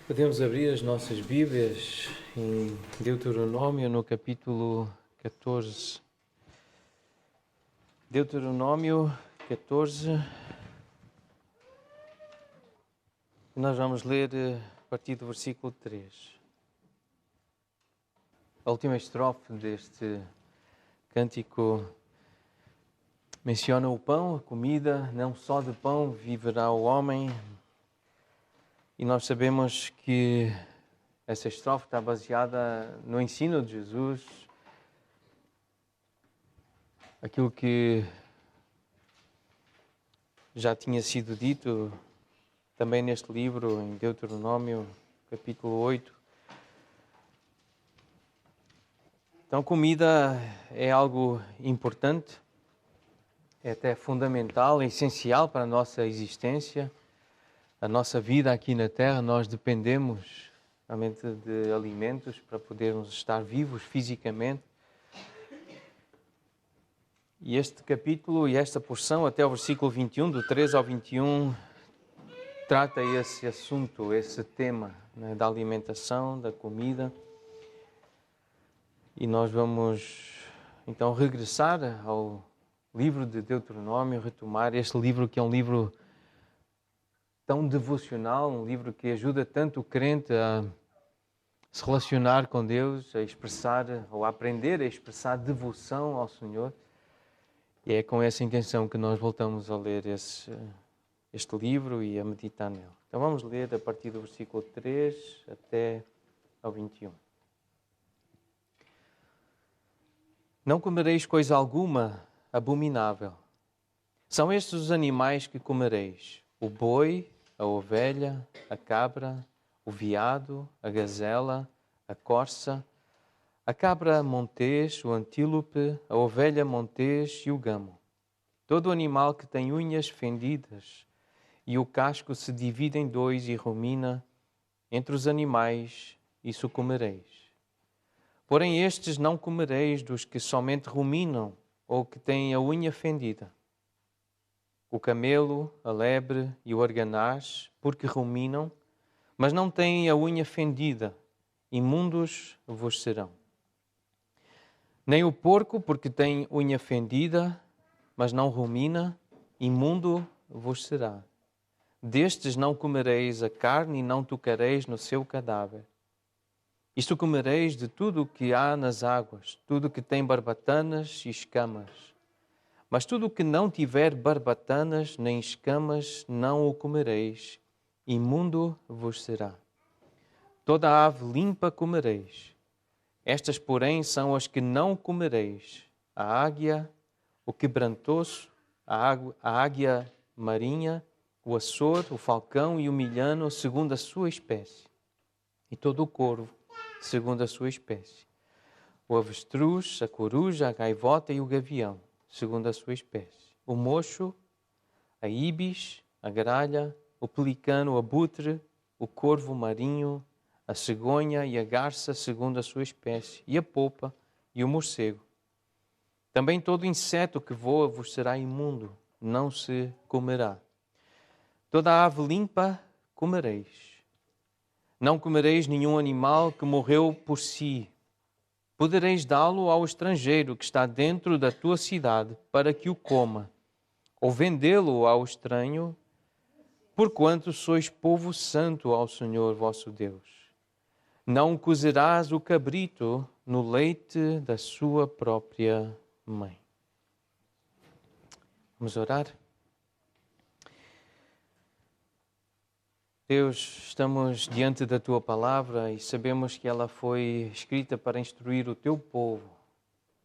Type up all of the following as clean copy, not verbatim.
Podemos abrir as nossas Bíblias em Deuteronômio, no capítulo 14. Deuteronômio 14. E nós vamos ler a partir do versículo 3. A última estrofe deste cântico menciona o pão, a comida. Não só de pão viverá o homem. E nós sabemos que essa estrofe está baseada no ensino de Jesus, aquilo que já tinha sido dito também neste livro, em Deuteronômio, capítulo 8. Então, comida é algo importante, é até fundamental, é essencial para a nossa existência, a nossa vida aqui na Terra. Nós dependemos realmente de alimentos para podermos estar vivos fisicamente. E este capítulo e esta porção, até o versículo 21, do 13 ao 21, trata esse assunto, esse tema, né, da alimentação, da comida. E nós vamos então regressar ao livro de Deuteronômio, retomar este livro que é um livro tão devocional, um livro que ajuda tanto o crente a se relacionar com Deus, a expressar ou a aprender a expressar devoção ao Senhor. E é com essa intenção que nós voltamos a ler este livro e a meditar nele. Então vamos ler a partir do versículo 3 até ao 21. Não comereis coisa alguma abominável. São estes os animais que comereis: o boi, a ovelha, a cabra, o veado, a gazela, a corça, a cabra montês, o antílope, a ovelha montês e o gamo. Todo animal que tem unhas fendidas e o casco se divide em dois e rumina, entre os animais isso comereis. Porém estes não comereis dos que somente ruminam ou que têm a unha fendida: o camelo, a lebre e o arganaz, porque ruminam, mas não têm a unha fendida, imundos vos serão. Nem o porco, porque tem unha fendida, mas não rumina, imundo vos será. Destes não comereis a carne e não tocareis no seu cadáver. Isto comereis de tudo o que há nas águas, tudo o que tem barbatanas e escamas. Mas tudo o que não tiver barbatanas nem escamas, não o comereis, imundo vos será. Toda a ave limpa comereis. Estas, porém, são as que não comereis: a águia, o quebrantoço, a águia marinha, o açor, o falcão e o milhano, segundo a sua espécie, e todo o corvo, segundo a sua espécie, o avestruz, a coruja, a gaivota e o gavião, segundo a sua espécie, o mocho, a ibis, a gralha, o pelicano, o abutre, o corvo marinho, a cegonha e a garça, segundo a sua espécie, e a polpa e o morcego. Também todo inseto que voa vos será imundo, não se comerá. Toda a ave limpa comereis. Não comereis nenhum animal que morreu por si. Podereis dá-lo ao estrangeiro que está dentro da tua cidade, para que o coma, ou vendê-lo ao estranho, porquanto sois povo santo ao Senhor vosso Deus. Não cozerás o cabrito no leite da sua própria mãe. Vamos orar? Deus, estamos diante da Tua palavra e sabemos que ela foi escrita para instruir o Teu povo.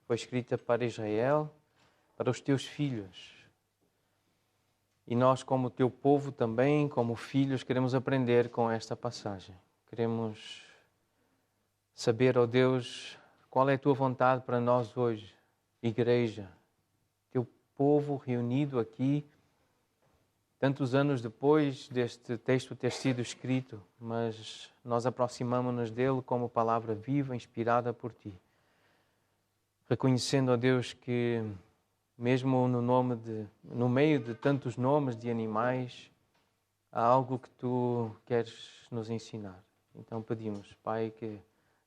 Foi escrita para Israel, para os Teus filhos. E nós, como Teu povo também, como filhos, queremos aprender com esta passagem. Queremos saber, ó Deus, qual é a Tua vontade para nós hoje, igreja, Teu povo reunido aqui, tantos anos depois deste texto ter sido escrito, mas nós aproximamos-nos dele como palavra viva, inspirada por Ti. Reconhecendo, ó Deus, que mesmo no meio de tantos nomes de animais, há algo que Tu queres nos ensinar. Então pedimos, Pai, que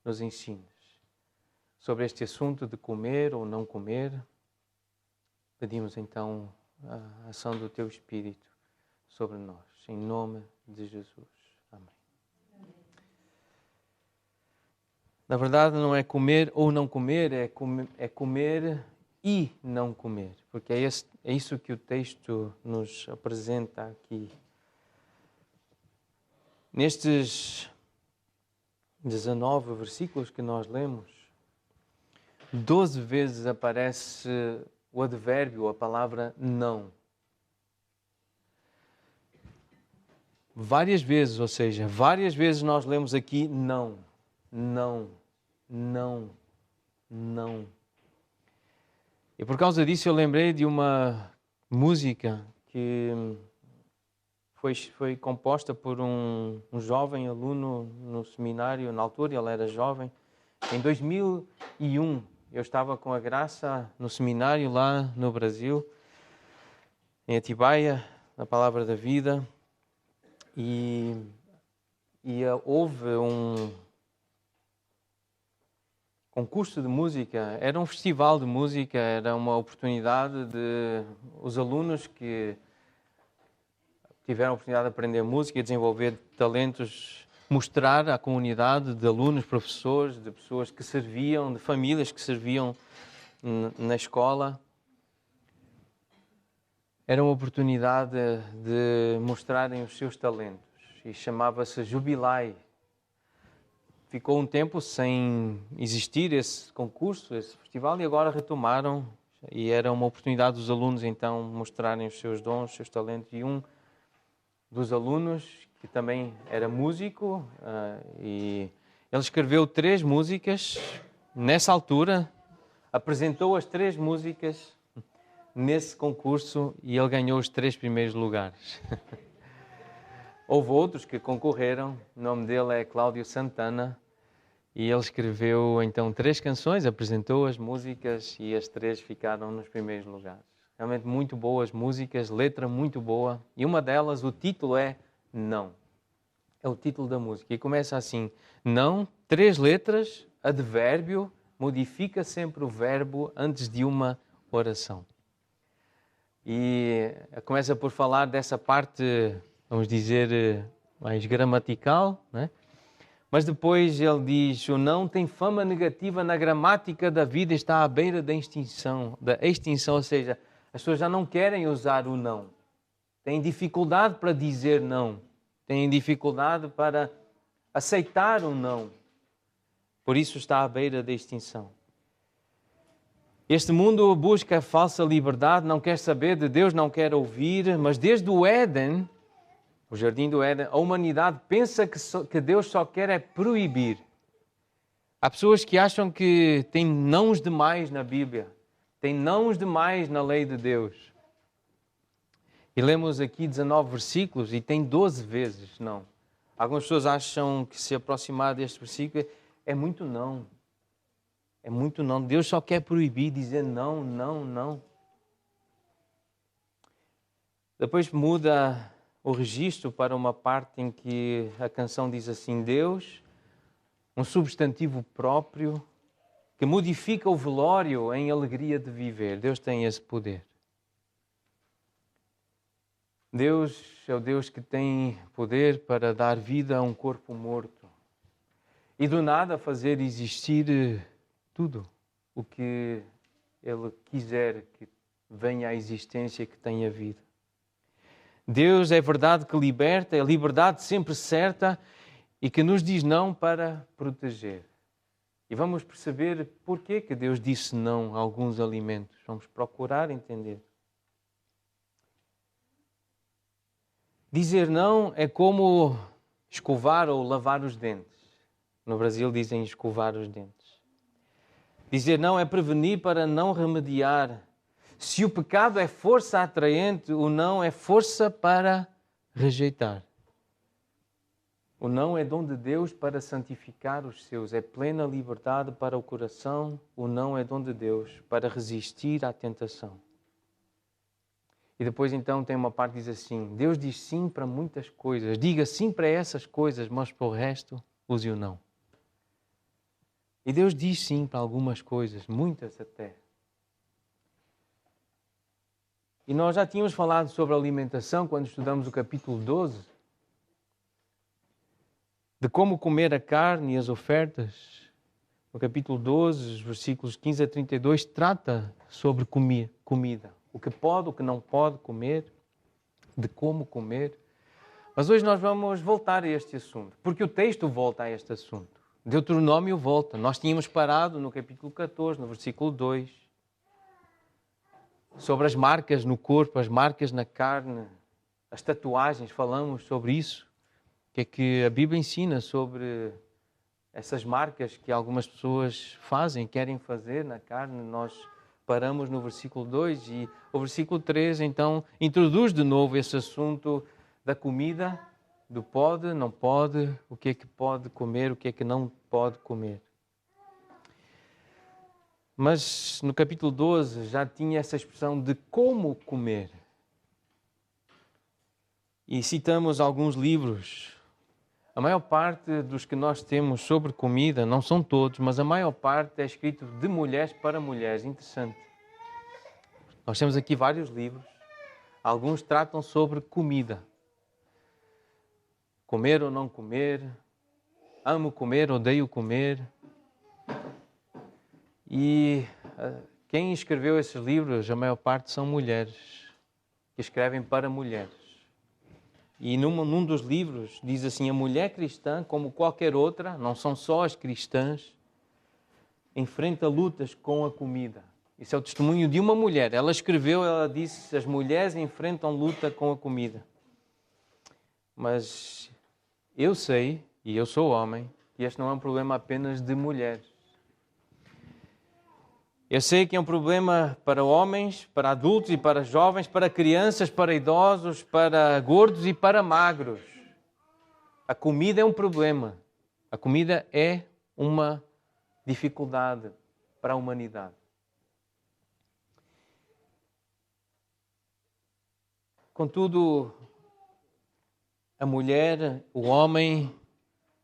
nos ensines sobre este assunto de comer ou não comer. Pedimos então a ação do Teu Espírito sobre nós, em nome de Jesus. Amém. Na verdade, não é comer ou não comer, é comer e não comer, porque é isso que o texto nos apresenta aqui. Nestes 19 versículos que nós lemos, 12 vezes aparece o advérbio, a palavra não. Várias vezes, ou seja, várias vezes nós lemos aqui não, não, não, não. E por causa disso eu lembrei de uma música que foi composta por um jovem aluno no seminário, na altura ele era jovem. Em 2001, eu estava com a graça no seminário lá no Brasil, em Atibaia, na Palavra da Vida, e houve um concurso de música, era um festival de música, era uma oportunidade de os alunos que tiveram a oportunidade de aprender música e desenvolver talentos, mostrar à comunidade de alunos, professores, de pessoas que serviam, de famílias que serviam na escola. Era uma oportunidade de mostrarem os seus talentos e chamava-se Jubilai. Ficou um tempo sem existir esse concurso, esse festival, e agora retomaram. E era uma oportunidade dos alunos então mostrarem os seus dons, os seus talentos. E um dos alunos, que também era músico, e ele escreveu 3 músicas nessa altura, apresentou as 3 músicas nesse concurso e ele ganhou os 3 primeiros lugares. Houve outros que concorreram, o nome dele é Cláudio Santana, e ele escreveu então 3 canções, apresentou as músicas e as 3 ficaram nos primeiros lugares. Realmente muito boas músicas, letra muito boa, e uma delas, o título é Não. É o título da música e começa assim: não, 3 letras, advérbio, modifica sempre o verbo antes de uma oração. E começa por falar dessa parte, vamos dizer, mais gramatical, né? Mas depois ele diz: o não tem fama negativa na gramática da vida, está à beira da extinção, ou seja, as pessoas já não querem usar o não. Têm dificuldade para dizer não. Têm dificuldade para aceitar o não. Por isso está à beira da extinção. Este mundo busca a falsa liberdade, não quer saber de Deus, não quer ouvir, mas desde o Éden, o jardim do Éden, a humanidade pensa que Deus só quer é proibir. Há pessoas que acham que tem nãos demais na Bíblia, tem nãos demais na lei de Deus. E lemos aqui 19 versículos e tem 12 vezes não. Algumas pessoas acham que se aproximar deste versículo é muito não. É muito não. Deus só quer proibir, dizer não, não, não. Depois muda o registro para uma parte em que a canção diz assim: Deus, um substantivo próprio que modifica o velório em alegria de viver. Deus tem esse poder. Deus é o Deus que tem poder para dar vida a um corpo morto e do nada fazer existir tudo o que Ele quiser que venha à existência, que tenha vida. Deus é verdade que liberta, é a liberdade sempre certa e que nos diz não para proteger. E vamos perceber porquê que Deus disse não a alguns alimentos. Vamos procurar entender. Dizer não é como escovar ou lavar os dentes. No Brasil dizem escovar os dentes. Dizer não é prevenir para não remediar. Se o pecado é força atraente, o não é força para rejeitar. O não é dom de Deus para santificar os seus. É plena liberdade para o coração. O não é dom de Deus para resistir à tentação. E depois então tem uma parte que diz assim: Deus diz sim para muitas coisas. Diga sim para essas coisas, mas para o resto, refúgio não. E Deus diz sim para algumas coisas, muitas até. E nós já tínhamos falado sobre alimentação quando estudamos o capítulo 12, de como comer a carne e as ofertas. No capítulo 12, os versículos 15 a 32, trata sobre comida. O que pode, o que não pode comer, de como comer. Mas hoje nós vamos voltar a este assunto, porque o texto volta a este assunto. Deuteronômio volta. Nós tínhamos parado no capítulo 14, no versículo 2, sobre as marcas no corpo, as marcas na carne, as tatuagens, falamos sobre isso. O que é que a Bíblia ensina sobre essas marcas que algumas pessoas fazem, querem fazer na carne? Nós paramos no versículo 2 e o versículo 3, então, introduz de novo esse assunto da comida, do pode, não pode, o que é que pode comer, o que é que não pode comer. Mas no capítulo 12 já tinha essa expressão de como comer. E citamos alguns livros. A maior parte dos que nós temos sobre comida, não são todos, mas a maior parte é escrito de mulheres para mulheres. Interessante. Nós temos aqui vários livros. Alguns tratam sobre comida. Comer ou não comer. Amo comer, odeio comer. E quem escreveu esses livros, a maior parte são mulheres, que escrevem para mulheres. E num dos livros diz assim: a mulher cristã, como qualquer outra, não são só as cristãs, enfrenta lutas com a comida. Isso é o testemunho de uma mulher. Ela escreveu, ela disse: as mulheres enfrentam luta com a comida. Mas eu sei, e eu sou homem, que este não é um problema apenas de mulheres. Eu sei que é um problema para homens, para adultos e para jovens, para crianças, para idosos, para gordos e para magros. A comida é um problema. A comida é uma dificuldade para a humanidade. Contudo, a mulher, o homem,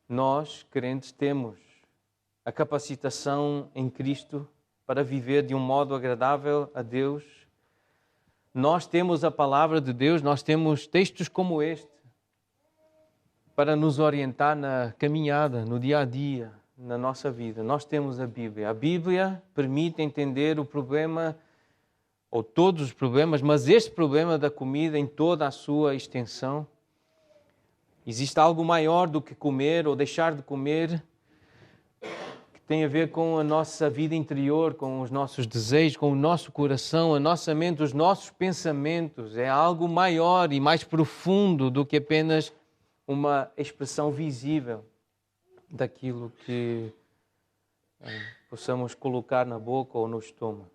nós, crentes, temos a capacitação em Cristo para viver de um modo agradável a Deus. Nós temos a palavra de Deus, nós temos textos como este para nos orientar na caminhada, no dia a dia, na nossa vida. Nós temos a Bíblia. A Bíblia permite entender o problema, ou todos os problemas, mas este problema da comida em toda a sua extensão. Existe algo maior do que comer ou deixar de comer, tem a ver com a nossa vida interior, com os nossos desejos, com o nosso coração, a nossa mente, os nossos pensamentos. É algo maior e mais profundo do que apenas uma expressão visível daquilo que possamos colocar na boca ou no estômago.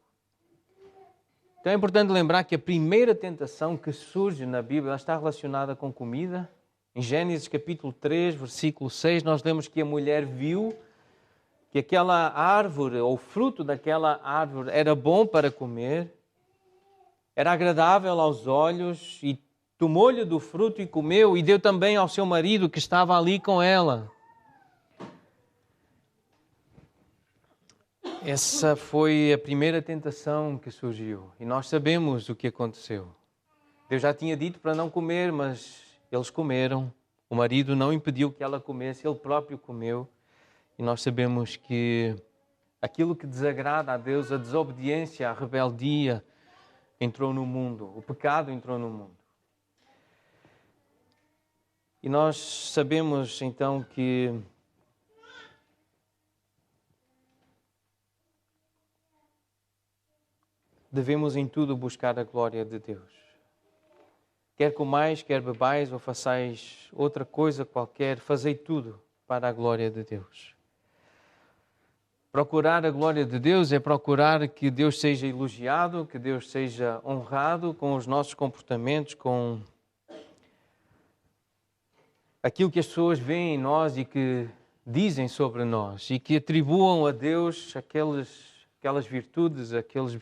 Então é importante lembrar que a primeira tentação que surge na Bíblia está relacionada com comida. Em Gênesis capítulo 3, versículo 6, nós lemos que a mulher viu que aquela árvore, ou o fruto daquela árvore, era bom para comer, era agradável aos olhos, e tomou-lhe do fruto e comeu, e deu também ao seu marido que estava ali com ela. Essa foi a primeira tentação que surgiu, e nós sabemos o que aconteceu. Deus já tinha dito para não comer, mas eles comeram. O marido não impediu que ela comesse, ele próprio comeu. E nós sabemos que aquilo que desagrada a Deus, a desobediência, a rebeldia, entrou no mundo. O pecado entrou no mundo. E nós sabemos então que devemos em tudo buscar a glória de Deus. Quer comais, quer bebais ou façais outra coisa qualquer, fazei tudo para a glória de Deus. Procurar a glória de Deus é procurar que Deus seja elogiado, que Deus seja honrado com os nossos comportamentos, com aquilo que as pessoas veem em nós e que dizem sobre nós, e que atribuam a Deus aquelas virtudes, aqueles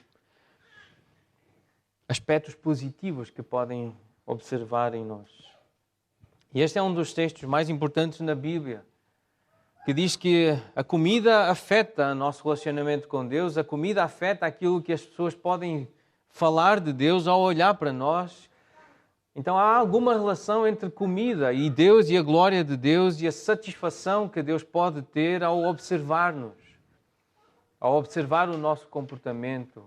aspectos positivos que podem observar em nós. E este é um dos textos mais importantes na Bíblia, que diz que a comida afeta o nosso relacionamento com Deus, a comida afeta aquilo que as pessoas podem falar de Deus ao olhar para nós. Então há alguma relação entre comida e Deus e a glória de Deus e a satisfação que Deus pode ter ao observar-nos, ao observar o nosso comportamento,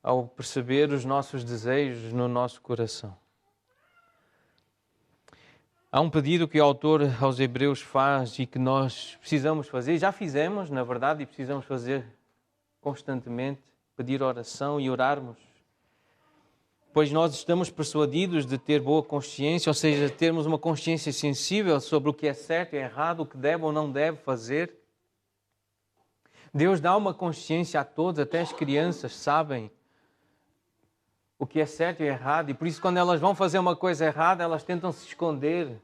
ao perceber os nossos desejos no nosso coração. Há um pedido que o autor aos Hebreus faz e que nós precisamos fazer, já fizemos, na verdade, e precisamos fazer constantemente, pedir oração e orarmos. Pois nós estamos persuadidos de ter boa consciência, ou seja, termos uma consciência sensível sobre o que é certo e errado, o que deve ou não deve fazer. Deus dá uma consciência a todos, até as crianças sabem o que é certo e errado, e por isso quando elas vão fazer uma coisa errada, elas tentam se esconder.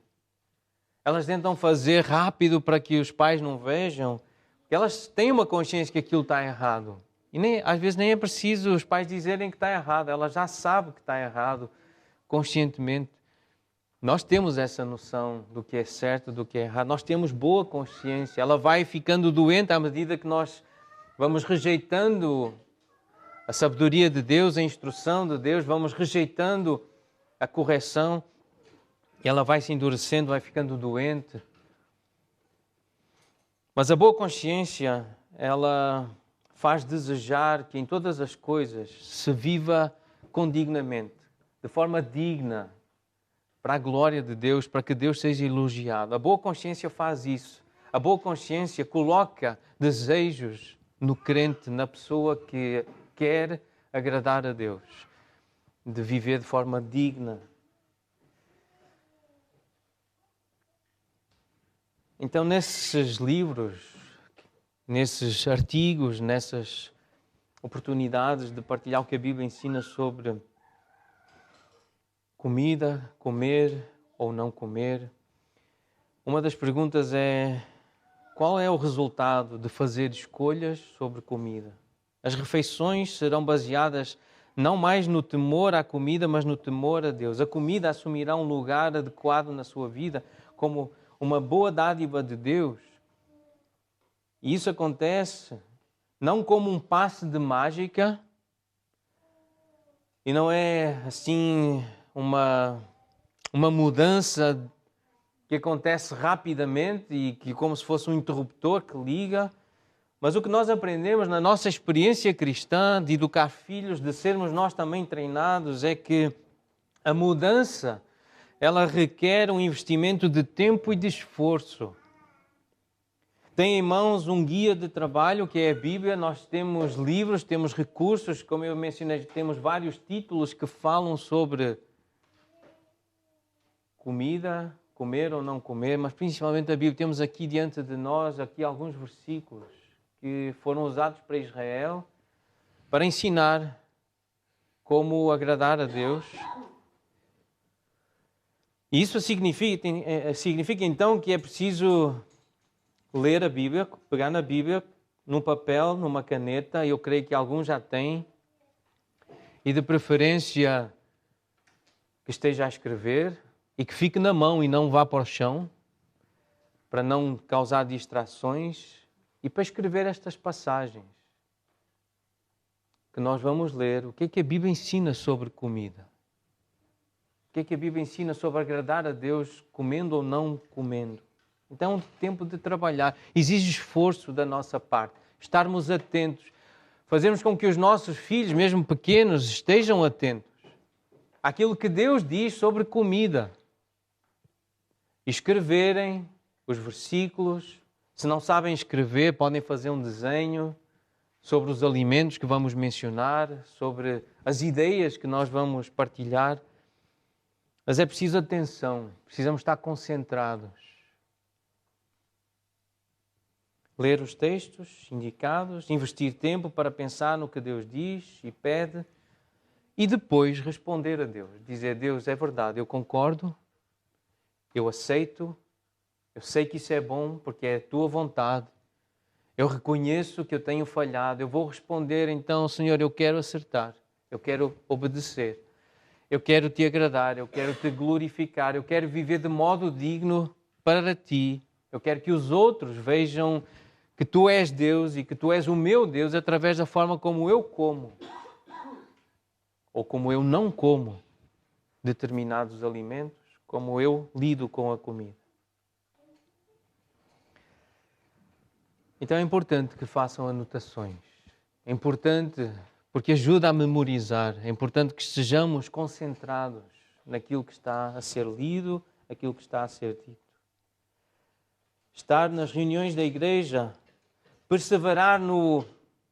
Elas tentam fazer rápido para que os pais não vejam, porque elas têm uma consciência que aquilo está errado. E às vezes nem é preciso os pais dizerem que está errado, elas já sabem que está errado conscientemente. Nós temos essa noção do que é certo, do que é errado, nós temos boa consciência. Ela vai ficando doente à medida que nós vamos rejeitando a sabedoria de Deus, a instrução de Deus, vamos rejeitando a correção, e ela vai se endurecendo, vai ficando doente. Mas a boa consciência, ela faz desejar que em todas as coisas se viva condignamente, de forma digna, para a glória de Deus, para que Deus seja elogiado. A boa consciência faz isso. A boa consciência coloca desejos no crente, na pessoa que quer agradar a Deus, de viver de forma digna. Então, nesses livros, nesses artigos, nessas oportunidades de partilhar o que a Bíblia ensina sobre comida, comer ou não comer, uma das perguntas é: qual é o resultado de fazer escolhas sobre comida? As refeições serão baseadas não mais no temor à comida, mas no temor a Deus. A comida assumirá um lugar adequado na sua vida como uma boa dádiva de Deus. E isso acontece não como um passe de mágica, e não é assim uma mudança que acontece rapidamente e que como se fosse um interruptor que liga. Mas o que nós aprendemos na nossa experiência cristã de educar filhos, de sermos nós também treinados, é que a mudança, ela requer um investimento de tempo e de esforço. Tem em mãos um guia de trabalho que é a Bíblia, nós temos livros, temos recursos, como eu mencionei, temos vários títulos que falam sobre comida, comer ou não comer, mas principalmente a Bíblia. Temos aqui diante de nós aqui alguns versículos que foram usados para Israel para ensinar como agradar a Deus. E isso significa então que é preciso ler a Bíblia, pegar na Bíblia, num papel, numa caneta, eu creio que alguns já têm, e de preferência que esteja a escrever e que fique na mão e não vá para o chão, para não causar distrações, e para escrever estas passagens que nós vamos ler. O que é que a Bíblia ensina sobre comida? O que é que a Bíblia ensina sobre agradar a Deus comendo ou não comendo? Então é um tempo de trabalhar. Exige esforço da nossa parte. Estarmos atentos. Fazermos com que os nossos filhos, mesmo pequenos, estejam atentos àquilo que Deus diz sobre comida. Escreverem os versículos. Se não sabem escrever, podem fazer um desenho sobre os alimentos que vamos mencionar, sobre as ideias que nós vamos partilhar. Mas é preciso atenção, precisamos estar concentrados. Ler os textos indicados, investir tempo para pensar no que Deus diz e pede e depois responder a Deus. Dizer: Deus, é verdade, eu concordo, eu aceito, eu sei que isso é bom porque é a tua vontade. Eu reconheço que eu tenho falhado. Eu vou responder então: Senhor, eu quero acertar, eu quero obedecer. Eu quero te agradar, eu quero te glorificar, eu quero viver de modo digno para ti Eu quero que os outros vejam que Tu és Deus e que Tu és o meu Deus através da forma como eu como ou como eu não como determinados alimentos, como eu lido com a comida. Então é importante que façam anotações. É importante porque ajuda a memorizar. É importante que estejamos concentrados naquilo que está a ser lido, aquilo que está a ser dito. Estar nas reuniões da igreja, perseverar no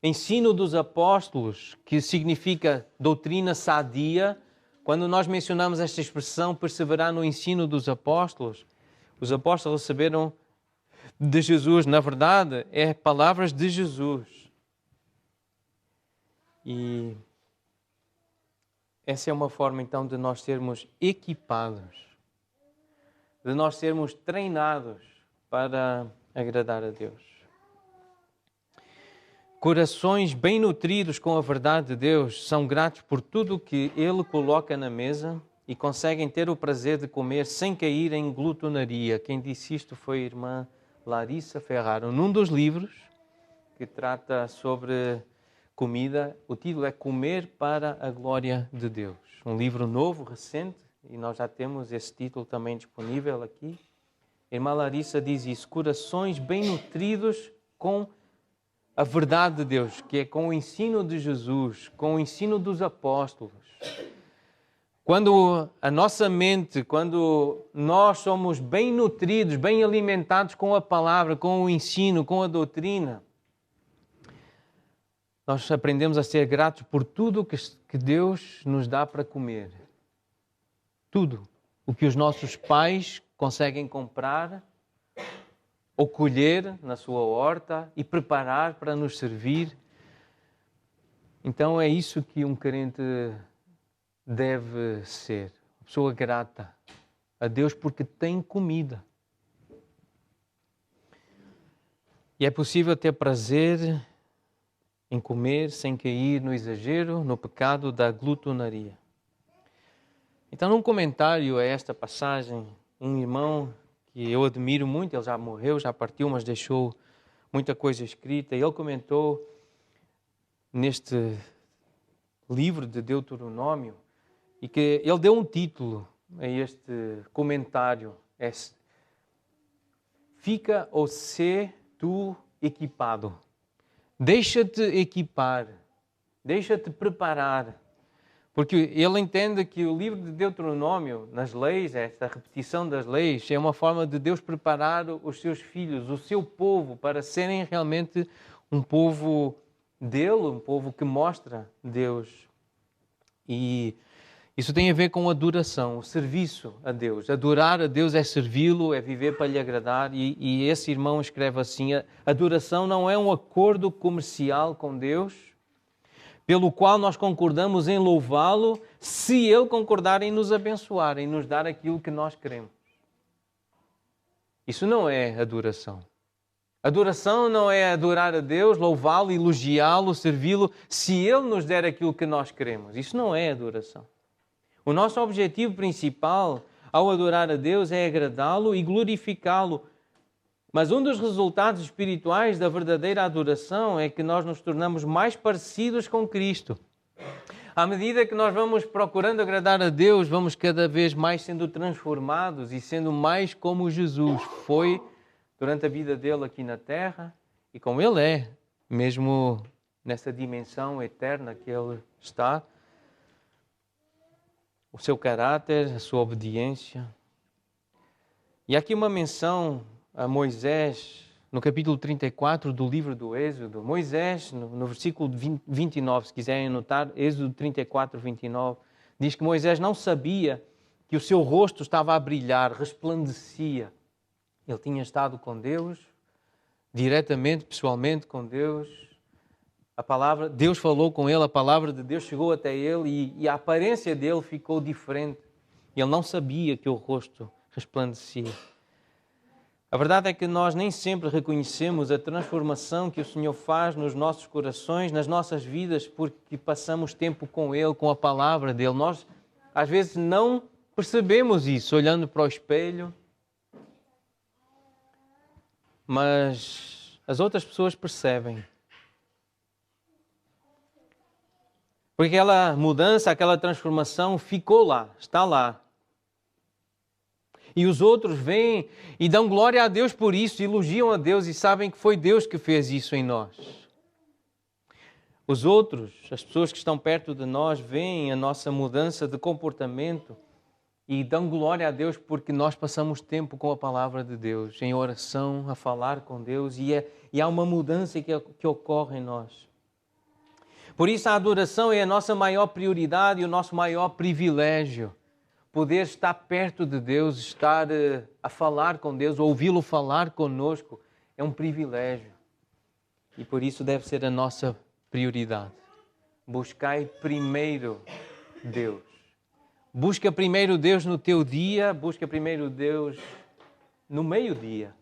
ensino dos apóstolos, que significa doutrina sadia. Quando nós mencionamos esta expressão, perseverar no ensino dos apóstolos, os apóstolos receberam de Jesus, na verdade, é palavras de Jesus. E essa é uma forma, então, de nós sermos equipados, de nós sermos treinados para agradar a Deus. Corações bem nutridos com a verdade de Deus são gratos por tudo o que Ele coloca na mesa e conseguem ter o prazer de comer sem cair em glutonaria. Quem disse isto foi a irmã Larissa Ferraro. Num dos livros que trata sobre comida, o título é Comer para a Glória de Deus. Um livro novo, recente, e nós já temos esse título também disponível aqui. A irmã Larissa diz isso, corações bem nutridos com a verdade de Deus, que é com o ensino de Jesus, com o ensino dos apóstolos. Quando a nossa mente, quando nós somos bem nutridos, bem alimentados com a palavra, com o ensino, com a doutrina, nós aprendemos a ser gratos por tudo que Deus nos dá para comer. Tudo o que os nossos pais conseguem comprar ou colher na sua horta e preparar para nos servir. Então é isso que um crente deve ser. Uma pessoa grata a Deus porque tem comida. E é possível ter prazer em comer sem cair no exagero, no pecado da glutonaria. Então, num comentário a esta passagem, um irmão que eu admiro muito, ele já morreu, já partiu, mas deixou muita coisa escrita, ele comentou neste livro de Deuteronômio, e que ele deu um título a este comentário, é Fica ou se tu equipado. Deixa-te equipar, deixa-te preparar. Porque ele entende que o livro de Deuteronômio, nas leis, esta repetição das leis, é uma forma de Deus preparar os seus filhos, o seu povo, para serem realmente um povo dele, um povo que mostra Deus. E isso tem a ver com a adoração, o serviço a Deus. Adorar a Deus é servi-lo, é viver para lhe agradar. E esse irmão escreve assim, a adoração não é um acordo comercial com Deus, pelo qual nós concordamos em louvá-lo, se Ele concordar em nos abençoar, em nos dar aquilo que nós queremos. Isso não é adoração. Adoração não é adorar a Deus, louvá-lo, elogiá-lo, servi-lo, se Ele nos der aquilo que nós queremos. Isso não é adoração. O nosso objetivo principal ao adorar a Deus é agradá-lo e glorificá-lo. Mas um dos resultados espirituais da verdadeira adoração é que nós nos tornamos mais parecidos com Cristo. À medida que nós vamos procurando agradar a Deus, vamos cada vez mais sendo transformados e sendo mais como Jesus foi durante a vida dele aqui na terra e como ele é, mesmo nessa dimensão eterna que ele está. O seu caráter, a sua obediência. E aqui uma menção a Moisés, no capítulo 34 do livro do Êxodo. Moisés, no versículo 29, se quiserem anotar, Êxodo 34, 29, diz que Moisés não sabia que o seu rosto estava a brilhar, resplandecia. Ele tinha estado com Deus, diretamente, pessoalmente com Deus. Deus falou com ele, a palavra de Deus chegou até ele e a aparência dele ficou diferente. Ele não sabia que o rosto resplandecia. A verdade é que nós nem sempre reconhecemos a transformação que o Senhor faz nos nossos corações, nas nossas vidas, porque passamos tempo com Ele, com a palavra dEle. Nós, às vezes, não percebemos isso, olhando para o espelho. mas as outras pessoas percebem. Porque aquela mudança, aquela transformação ficou lá, está lá. E os outros vêm e dão glória a Deus por isso, elogiam a Deus e sabem que foi Deus que fez isso em nós. Os outros, as pessoas que estão perto de nós, veem a nossa mudança de comportamento e dão glória a Deus porque nós passamos tempo com a palavra de Deus, em oração, a falar com Deus e há uma mudança que ocorre em nós. Por isso a adoração é a nossa maior prioridade e o nosso maior privilégio. Poder estar perto de Deus, estar a falar com Deus, ouvi-lo falar conosco, é um privilégio. E por isso deve ser a nossa prioridade. Buscai primeiro Deus. Busca primeiro Deus no teu dia, busca primeiro Deus no meio-dia.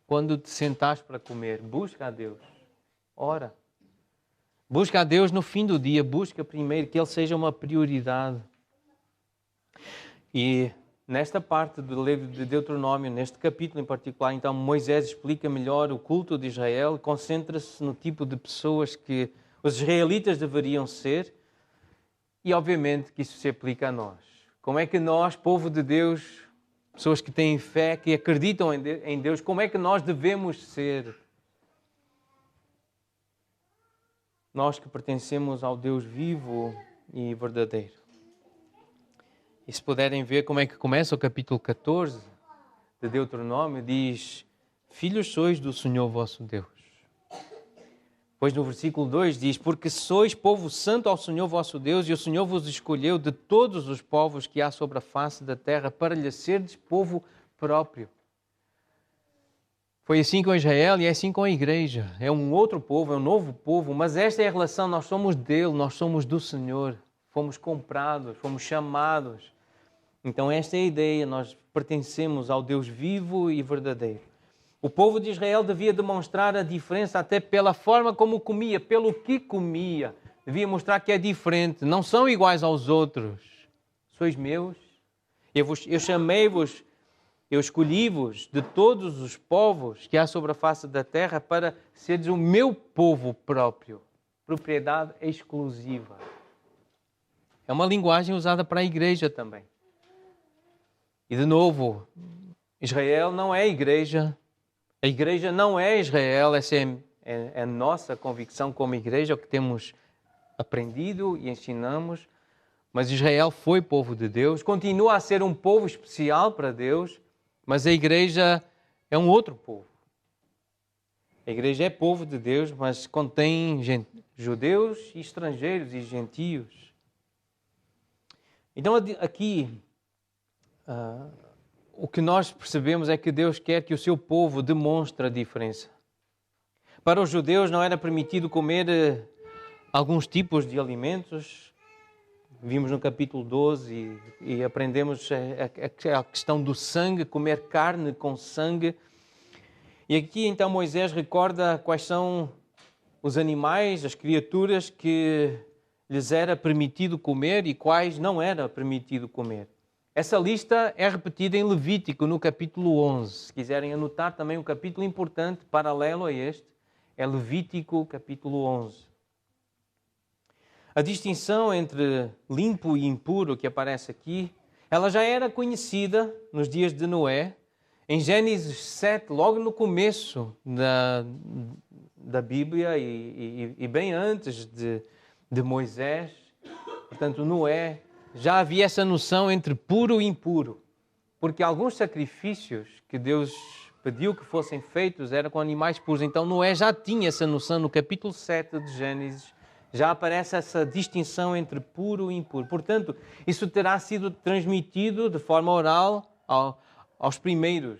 Quando te sentares para comer, busca a Deus. Ora. Busca a Deus no fim do dia, busca primeiro que Ele seja uma prioridade. E nesta parte do livro de Deuteronômio, neste capítulo em particular, então Moisés explica melhor o culto de Israel, concentra-se no tipo de pessoas que os israelitas deveriam ser e obviamente que isso se aplica a nós. Como é que nós, povo de Deus, pessoas que têm fé, que acreditam em Deus, como é que nós devemos ser? Nós que pertencemos ao Deus vivo e verdadeiro. E se puderem ver como é que começa o capítulo 14 de Deuteronômio, diz: Filhos sois do Senhor vosso Deus. Pois no versículo 2 diz: Porque sois povo santo ao Senhor vosso Deus, e o Senhor vos escolheu de todos os povos que há sobre a face da terra, para lhe serdes povo próprio. Foi assim com Israel e é assim com a igreja. É um outro povo, é um novo povo, mas esta é a relação, nós somos dele, nós somos do Senhor. Fomos comprados, fomos chamados. Então esta é a ideia, nós pertencemos ao Deus vivo e verdadeiro. O povo de Israel devia demonstrar a diferença até pela forma como comia, pelo que comia. Devia mostrar que é diferente, não são iguais aos outros. Sois meus, eu chamei-vos, eu escolhi-vos de todos os povos que há sobre a face da terra para seres o meu povo próprio, propriedade exclusiva. É uma linguagem usada para a igreja também. E de novo, Israel não é igreja, a igreja não é Israel, essa é a nossa convicção como igreja, é o que temos aprendido e ensinamos, mas Israel foi povo de Deus, continua a ser um povo especial para Deus, mas a igreja é um outro povo. A igreja é povo de Deus, mas contém judeus e estrangeiros e gentios. Então aqui, o que nós percebemos é que Deus quer que o seu povo demonstre a diferença. Para os judeus não era permitido comer alguns tipos de alimentos. Vimos no capítulo 12 e aprendemos a questão do sangue, comer carne com sangue. E aqui então Moisés recorda quais são os animais, as criaturas que lhes era permitido comer e quais não era permitido comer. Essa lista é repetida em Levítico, no capítulo 11. Se quiserem anotar também um capítulo importante, paralelo a este, é Levítico, capítulo 11. A distinção entre limpo e impuro que aparece aqui, ela já era conhecida nos dias de Noé. Em Gênesis 7, logo no começo da Bíblia e bem antes de Moisés, portanto Noé, já havia essa noção entre puro e impuro, porque alguns sacrifícios que Deus pediu que fossem feitos eram com animais puros. Então Noé já tinha essa noção no capítulo 7 de Gênesis, já aparece essa distinção entre puro e impuro. Portanto, isso terá sido transmitido de forma oral aos primeiros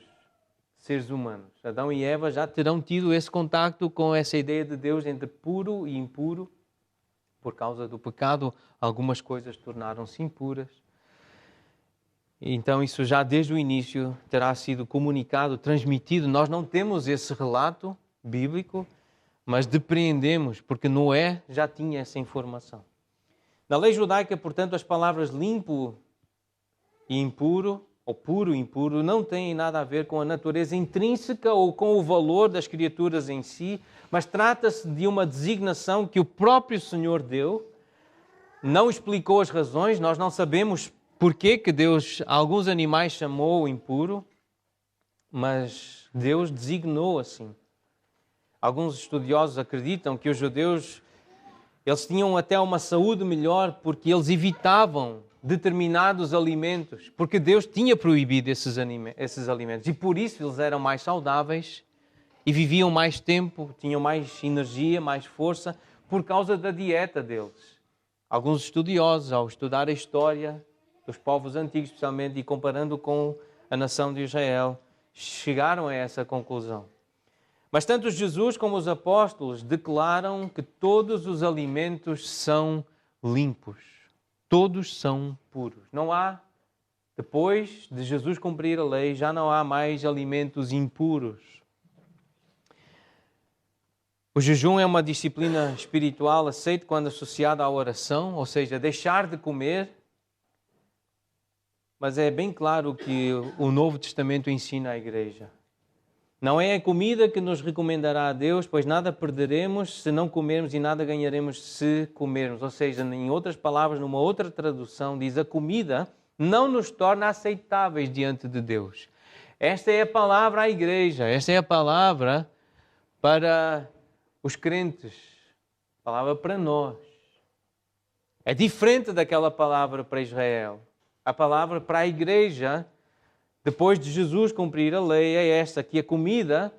seres humanos. Adão e Eva já terão tido esse contacto com essa ideia de Deus entre puro e impuro. Por causa do pecado, algumas coisas tornaram-se impuras. Então, isso já desde o início terá sido comunicado, transmitido. Nós não temos esse relato bíblico, mas depreendemos, porque Noé já tinha essa informação. Na lei judaica, portanto, as palavras limpo e impuro ou puro, impuro, não tem nada a ver com a natureza intrínseca ou com o valor das criaturas em si, mas trata-se de uma designação que o próprio Senhor deu. Não explicou as razões, nós não sabemos porquê que Deus alguns animais chamou impuro, mas Deus designou assim. Alguns estudiosos acreditam que os judeus eles tinham até uma saúde melhor porque eles evitavam determinados alimentos, porque Deus tinha proibido esses alimentos e por isso eles eram mais saudáveis e viviam mais tempo, tinham mais energia, mais força, por causa da dieta deles. Alguns estudiosos, ao estudar a história dos povos antigos, especialmente, e comparando com a nação de Israel, chegaram a essa conclusão. Mas tanto Jesus como os apóstolos declaram que todos os alimentos são limpos. Todos são puros. Não há, depois de Jesus cumprir a lei, já não há mais alimentos impuros. O jejum é uma disciplina espiritual aceita quando associada à oração, ou seja, deixar de comer. Mas é bem claro que o Novo Testamento ensina à igreja. Não é a comida que nos recomendará a Deus, pois nada perderemos se não comermos e nada ganharemos se comermos. Ou seja, em outras palavras, numa outra tradução, diz a comida não nos torna aceitáveis diante de Deus. Esta é a palavra à igreja, esta é a palavra para os crentes, a palavra para nós. É diferente daquela palavra para Israel. A palavra para a igreja, depois de Jesus cumprir a lei, é esta, que a comida,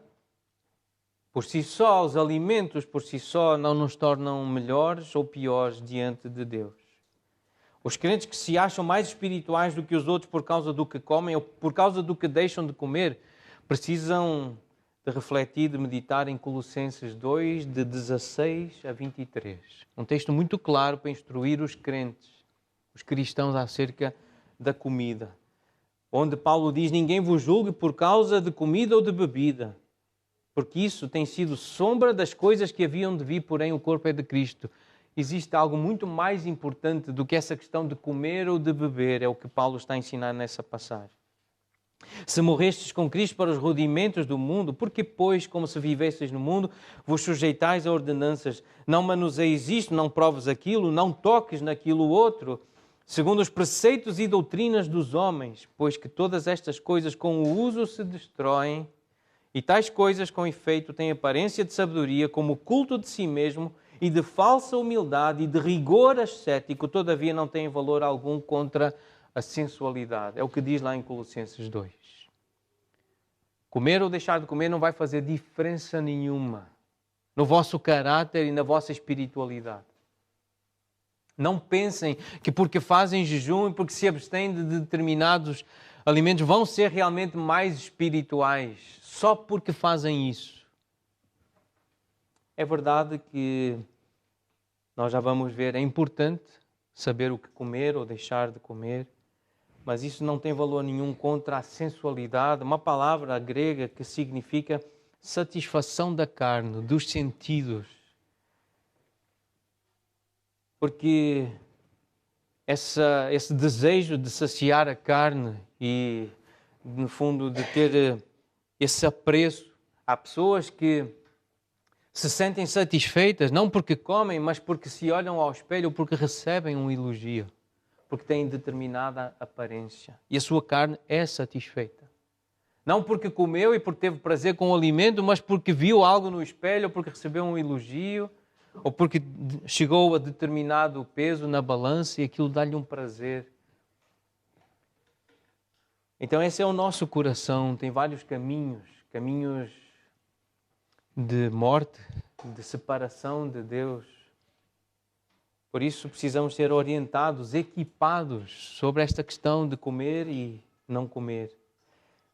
por si só, os alimentos por si só, não nos tornam melhores ou piores diante de Deus. Os crentes que se acham mais espirituais do que os outros por causa do que comem ou por causa do que deixam de comer, precisam de refletir, de meditar em Colossenses 2, de 16 a 23. Um texto muito claro para instruir os crentes, os cristãos, acerca da comida. Onde Paulo diz, ninguém vos julgue por causa de comida ou de bebida, porque isso tem sido sombra das coisas que haviam de vir, porém o corpo é de Cristo. Existe algo muito mais importante do que essa questão de comer ou de beber, é o que Paulo está a ensinar nessa passagem. Se morrestes com Cristo para os rudimentos do mundo, porque, pois, como se vivesseis no mundo, vos sujeitais a ordenanças, não manuseis isto, não proves aquilo, não toques naquilo outro, segundo os preceitos e doutrinas dos homens, pois que todas estas coisas com o uso se destroem, e tais coisas com efeito têm aparência de sabedoria, como o culto de si mesmo, e de falsa humildade e de rigor ascético, todavia não têm valor algum contra a sensualidade. É o que diz lá em Colossenses 2. Comer ou deixar de comer não vai fazer diferença nenhuma no vosso caráter e na vossa espiritualidade. Não pensem que porque fazem jejum e porque se abstêm de determinados alimentos vão ser realmente mais espirituais, só porque fazem isso. É verdade que nós já vamos ver, é importante saber o que comer ou deixar de comer, mas isso não tem valor nenhum contra a sensualidade, uma palavra grega que significa satisfação da carne, dos sentidos. Porque esse desejo de saciar a carne e, no fundo, de ter esse apreço, há pessoas que se sentem satisfeitas, não porque comem, mas porque se olham ao espelho ou porque recebem um elogio, porque têm determinada aparência e a sua carne é satisfeita. Não porque comeu e porque teve prazer com o alimento, mas porque viu algo no espelho ou porque recebeu um elogio, ou porque chegou a determinado peso na balança e aquilo dá-lhe um prazer. Então esse é o nosso coração, tem vários caminhos de morte, de separação de Deus. Por isso precisamos ser orientados, equipados sobre esta questão de comer e não comer.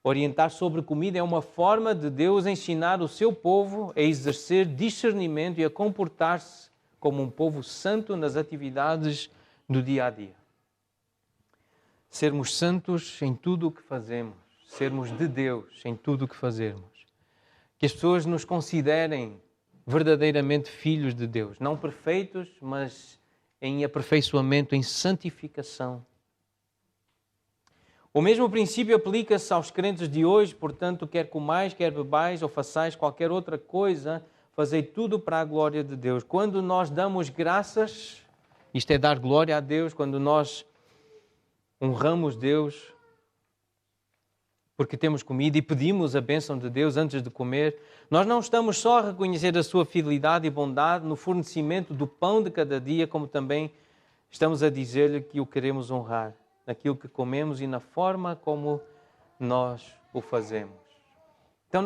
Orientar sobre comida é uma forma de Deus ensinar o seu povo a exercer discernimento e a comportar-se como um povo santo nas atividades do dia a dia. Sermos santos em tudo o que fazemos, sermos de Deus em tudo o que fazermos. Que as pessoas nos considerem verdadeiramente filhos de Deus, não perfeitos, mas em aperfeiçoamento, em santificação. O mesmo princípio aplica-se aos crentes de hoje, portanto, quer comais, quer bebais ou façais qualquer outra coisa, fazei tudo para a glória de Deus. Quando nós damos graças, isto é dar glória a Deus, quando nós honramos Deus, porque temos comida e pedimos a bênção de Deus antes de comer, nós não estamos só a reconhecer a sua fidelidade e bondade no fornecimento do pão de cada dia, como também estamos a dizer-lhe que o queremos honrar naquilo que comemos e na forma como nós o fazemos. Então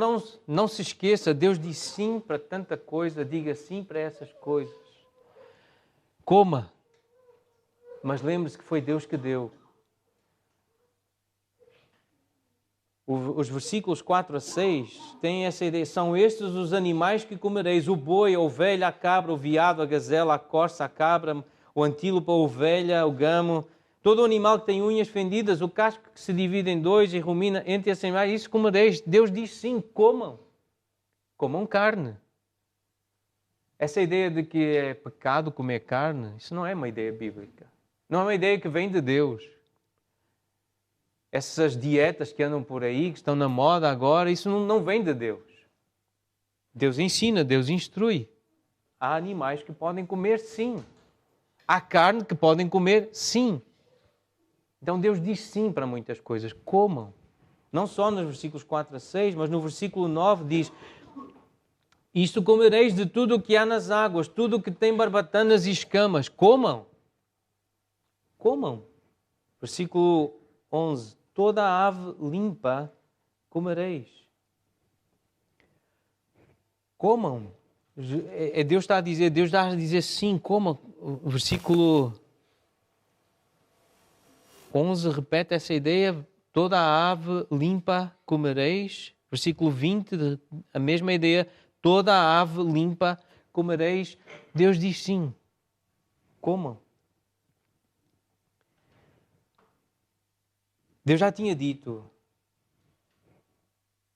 não se esqueça, Deus diz sim para tanta coisa, diga sim para essas coisas. Coma, mas lembre-se que foi Deus que deu. Os versículos 4 a 6 têm essa ideia. São estes os animais que comereis: o boi, a ovelha, a cabra, o veado, a gazela, a corça, a cabra, o antílope, a ovelha, o gamo, todo animal que tem unhas fendidas, o casco que se divide em dois e rumina entre esses animais, isso comereis. Deus diz sim, comam. Comam carne. Essa ideia de que é pecado comer carne, isso não é uma ideia bíblica. Não é uma ideia que vem de Deus. Essas dietas que andam por aí, que estão na moda agora, isso não vem de Deus. Deus ensina, Deus instrui. Há animais que podem comer sim. Há carne que podem comer sim. Então Deus diz sim para muitas coisas. Comam. Não só nos versículos 4 a 6, mas no versículo 9 diz: isto comereis de tudo o que há nas águas, tudo o que tem barbatanas e escamas. Comam. Comam. Versículo 11. Toda a ave limpa comereis. Comam. Deus está a dizer, Deus está a dizer sim, comam. O versículo 11 repete essa ideia. Toda a ave limpa comereis. Versículo 20, a mesma ideia. Toda a ave limpa comereis. Deus diz sim. Comam. Deus já tinha dito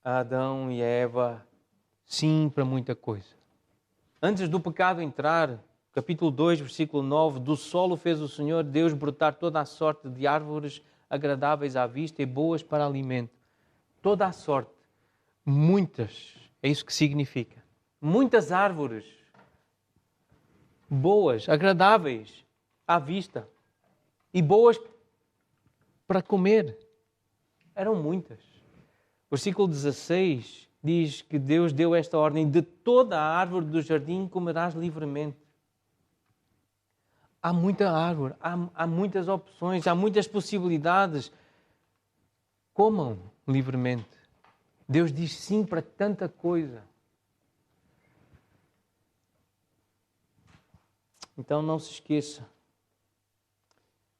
a Adão e a Eva sim para muita coisa. Antes do pecado entrar, capítulo 2, versículo 9, do solo fez o Senhor Deus brotar toda a sorte de árvores agradáveis à vista e boas para alimento. Toda a sorte. Muitas. É isso que significa. Muitas árvores. Boas, agradáveis à vista. E boas para comer. Eram muitas. Versículo 16 diz que Deus deu esta ordem: de toda a árvore do jardim comerás livremente. Há muita árvore, há muitas opções, há muitas possibilidades. Comam livremente. Deus diz sim para tanta coisa. Então não se esqueça.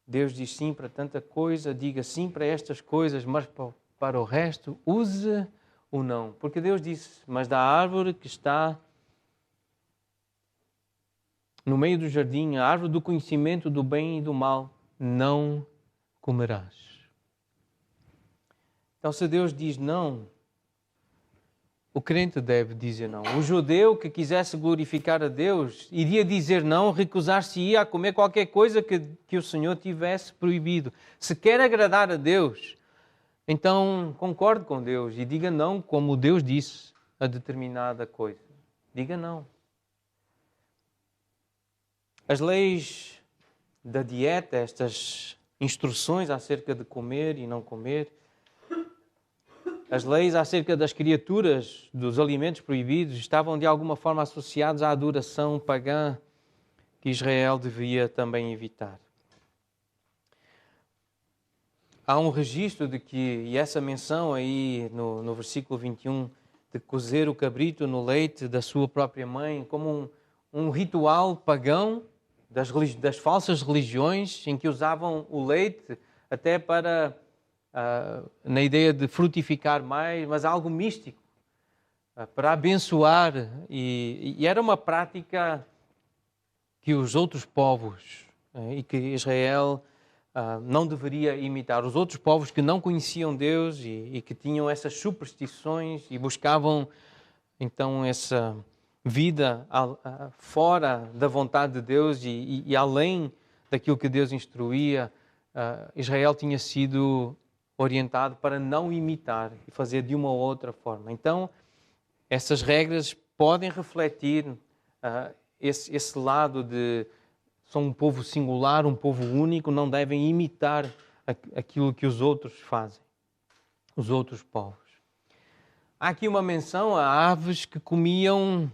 Deus diz sim para tanta coisa, diga sim para estas coisas, mas para o resto, use o não. Porque Deus disse: mas da árvore que está no meio do jardim, a árvore do conhecimento do bem e do mal, não comerás. Então, se Deus diz não, o crente deve dizer não. O judeu que quisesse glorificar a Deus iria dizer não, recusar-se-ia a comer qualquer coisa que o Senhor tivesse proibido. Se quer agradar a Deus, então concorde com Deus e diga não como Deus disse a determinada coisa. Diga não. As leis da dieta, estas instruções acerca de comer e não comer, as leis acerca das criaturas, dos alimentos proibidos, estavam de alguma forma associados à adoração pagã que Israel devia também evitar. Há um registro de que, e essa menção aí no versículo 21, de cozer o cabrito no leite da sua própria mãe, como um ritual pagão das falsas religiões, em que usavam o leite até para... na ideia de frutificar mais, mas algo místico, para abençoar. E era uma prática que os outros povos e que Israel não deveria imitar. Os outros povos que não conheciam Deus e que tinham essas superstições e buscavam então essa vida fora da vontade de Deus e além daquilo que Deus instruía, Israel tinha sido orientado para não imitar e fazer de uma ou outra forma. Então, essas regras podem refletir esse lado de são um povo singular, um povo único, não devem imitar aquilo que os outros fazem, os outros povos. Há aqui uma menção a aves que comiam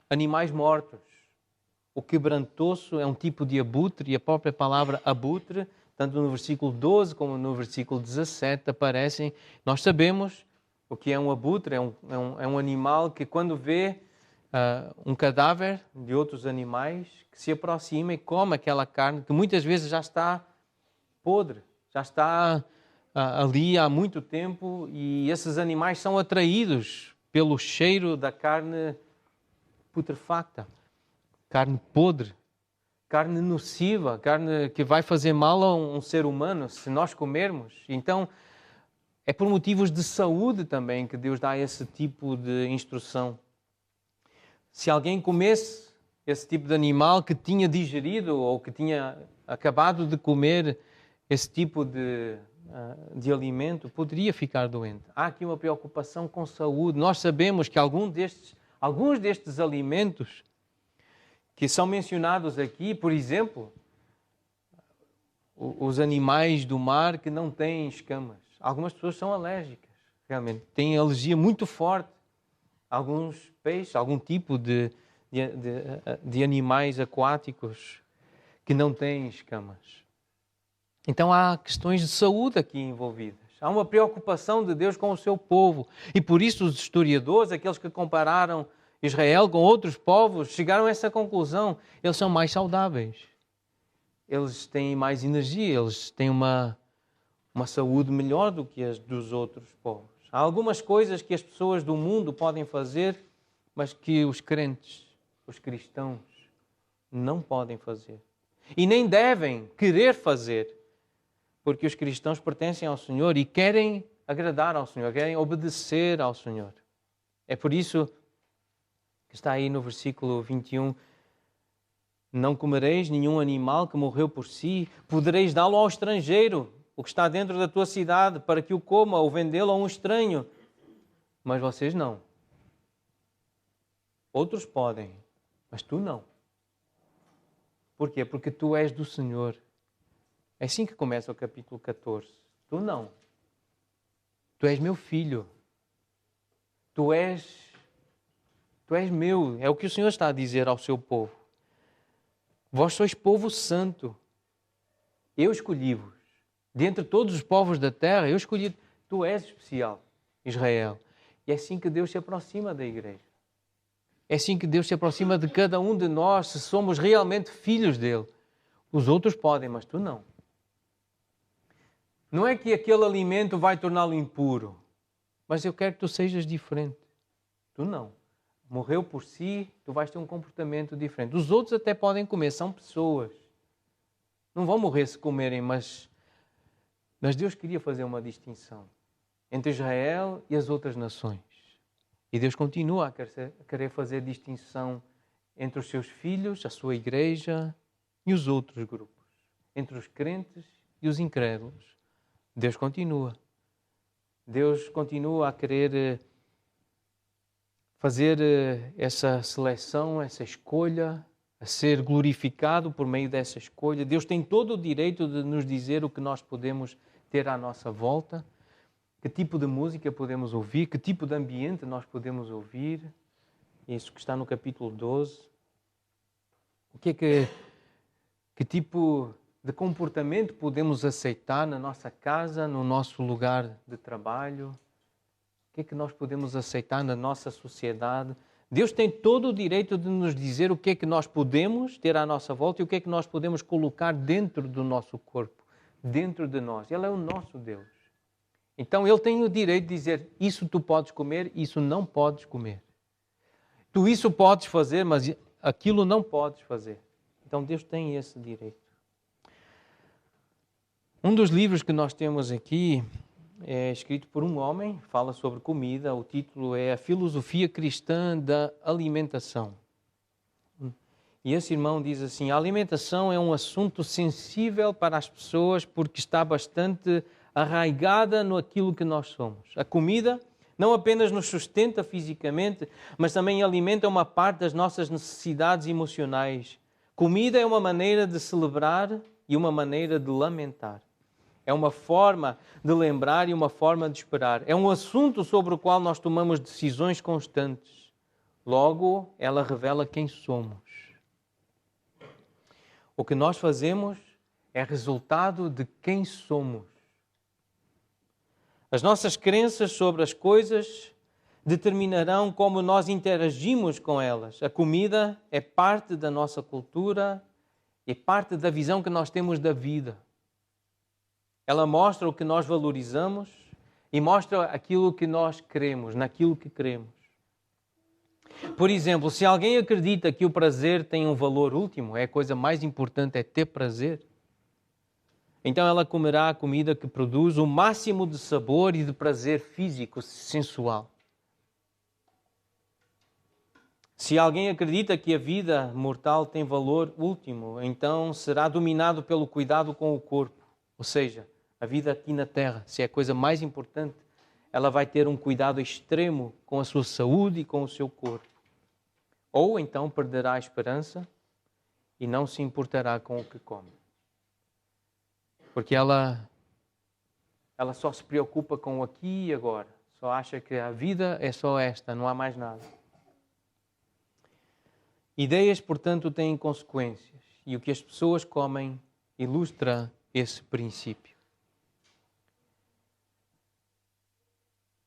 animais mortos. O quebrantoso é um tipo de abutre, e a própria palavra abutre, tanto no versículo 12 como no versículo 17, aparecem. Nós sabemos o que é um abutre, é um animal que quando vê um cadáver de outros animais, que se aproxima e come aquela carne que muitas vezes já está podre, já está ali há muito tempo, e esses animais são atraídos pelo cheiro da carne putrefacta, carne podre, carne nociva, carne que vai fazer mal a um ser humano se nós comermos. Então, é por motivos de saúde também que Deus dá esse tipo de instrução. Se alguém comesse esse tipo de animal que tinha digerido ou que tinha acabado de comer esse tipo de alimento, poderia ficar doente. Há aqui uma preocupação com saúde. Nós sabemos que alguns destes alimentos que são mencionados aqui, por exemplo, os animais do mar que não têm escamas. Algumas pessoas são alérgicas, realmente. Têm alergia muito forte. Alguns peixes, algum tipo de animais aquáticos que não têm escamas. Então há questões de saúde aqui envolvidas. Há uma preocupação de Deus com o seu povo. E por isso os historiadores, aqueles que compararam Israel com outros povos, chegaram a essa conclusão. Eles são mais saudáveis. Eles têm mais energia, eles têm uma saúde melhor do que as dos outros povos. Há algumas coisas que as pessoas do mundo podem fazer, mas que os crentes, os cristãos, não podem fazer. E nem devem querer fazer, porque os cristãos pertencem ao Senhor e querem agradar ao Senhor, querem obedecer ao Senhor. É por isso que está aí no versículo 21, não comereis nenhum animal que morreu por si, podereis dá-lo ao estrangeiro, o que está dentro da tua cidade, para que o coma ou vendê-lo a um estranho. Mas vocês não. Outros podem, mas tu não. Por quê? Porque tu és do Senhor. É assim que começa o capítulo 14. Tu não. Tu és meu filho. Tu és meu. É o que o Senhor está a dizer ao seu povo. Vós sois povo santo. Eu escolhi-vos. Dentre todos os povos da terra, eu escolhi. Tu és especial, Israel. E é assim que Deus se aproxima da igreja. É assim que Deus se aproxima de cada um de nós, se somos realmente filhos dele. Os outros podem, mas tu não. Não é que aquele alimento vai torná-lo impuro, mas eu quero que tu sejas diferente. Tu não. Morreu por si, tu vais ter um comportamento diferente. Os outros até podem comer, são pessoas. Não vão morrer se comerem, mas Deus queria fazer uma distinção entre Israel e as outras nações. E Deus continua a querer fazer distinção entre os seus filhos, a sua igreja e os outros grupos. Entre os crentes e os incrédulos. Deus continua. Deus continua a querer fazer essa seleção, essa escolha, a ser glorificado por meio dessa escolha. Deus tem todo o direito de nos dizer o que nós podemos ter à nossa volta, que tipo de música podemos ouvir, que tipo de ambiente nós podemos ouvir. Isso que está no capítulo 12. O que tipo de comportamento podemos aceitar na nossa casa, no nosso lugar de trabalho? O que nós podemos aceitar na nossa sociedade? Deus tem todo o direito de nos dizer o que nós podemos ter à nossa volta e o que nós podemos colocar dentro do nosso corpo, dentro de nós. Ele é o nosso Deus. Então Ele tem o direito de dizer, isso tu podes comer, isso não podes comer. Tu isso podes fazer, mas aquilo não podes fazer. Então Deus tem esse direito. Um dos livros que nós temos aqui é escrito por um homem, fala sobre comida. O título é A Filosofia Cristã da Alimentação. E esse irmão diz assim: a alimentação é um assunto sensível para as pessoas porque está bastante arraigada no aquilo que nós somos. A comida não apenas nos sustenta fisicamente, mas também alimenta uma parte das nossas necessidades emocionais. Comida é uma maneira de celebrar e uma maneira de lamentar. É uma forma de lembrar e uma forma de esperar. É um assunto sobre o qual nós tomamos decisões constantes. Logo, ela revela quem somos. O que nós fazemos é resultado de quem somos. As nossas crenças sobre as coisas determinarão como nós interagimos com elas. A comida é parte da nossa cultura e parte da visão que nós temos da vida. Ela mostra o que nós valorizamos e mostra aquilo que nós queremos, naquilo que queremos. Por exemplo, se alguém acredita que o prazer tem um valor último, a coisa mais importante é ter prazer, então ela comerá a comida que produz o máximo de sabor e de prazer físico, sensual. Se alguém acredita que a vida mortal tem valor último, então será dominado pelo cuidado com o corpo. Ou seja, a vida aqui na Terra, se é a coisa mais importante, ela vai ter um cuidado extremo com a sua saúde e com o seu corpo. Ou então perderá a esperança e não se importará com o que come. Porque ela só se preocupa com o aqui e agora. Só acha que a vida é só esta, não há mais nada. Ideias, portanto, têm consequências. E o que as pessoas comem ilustra esse princípio.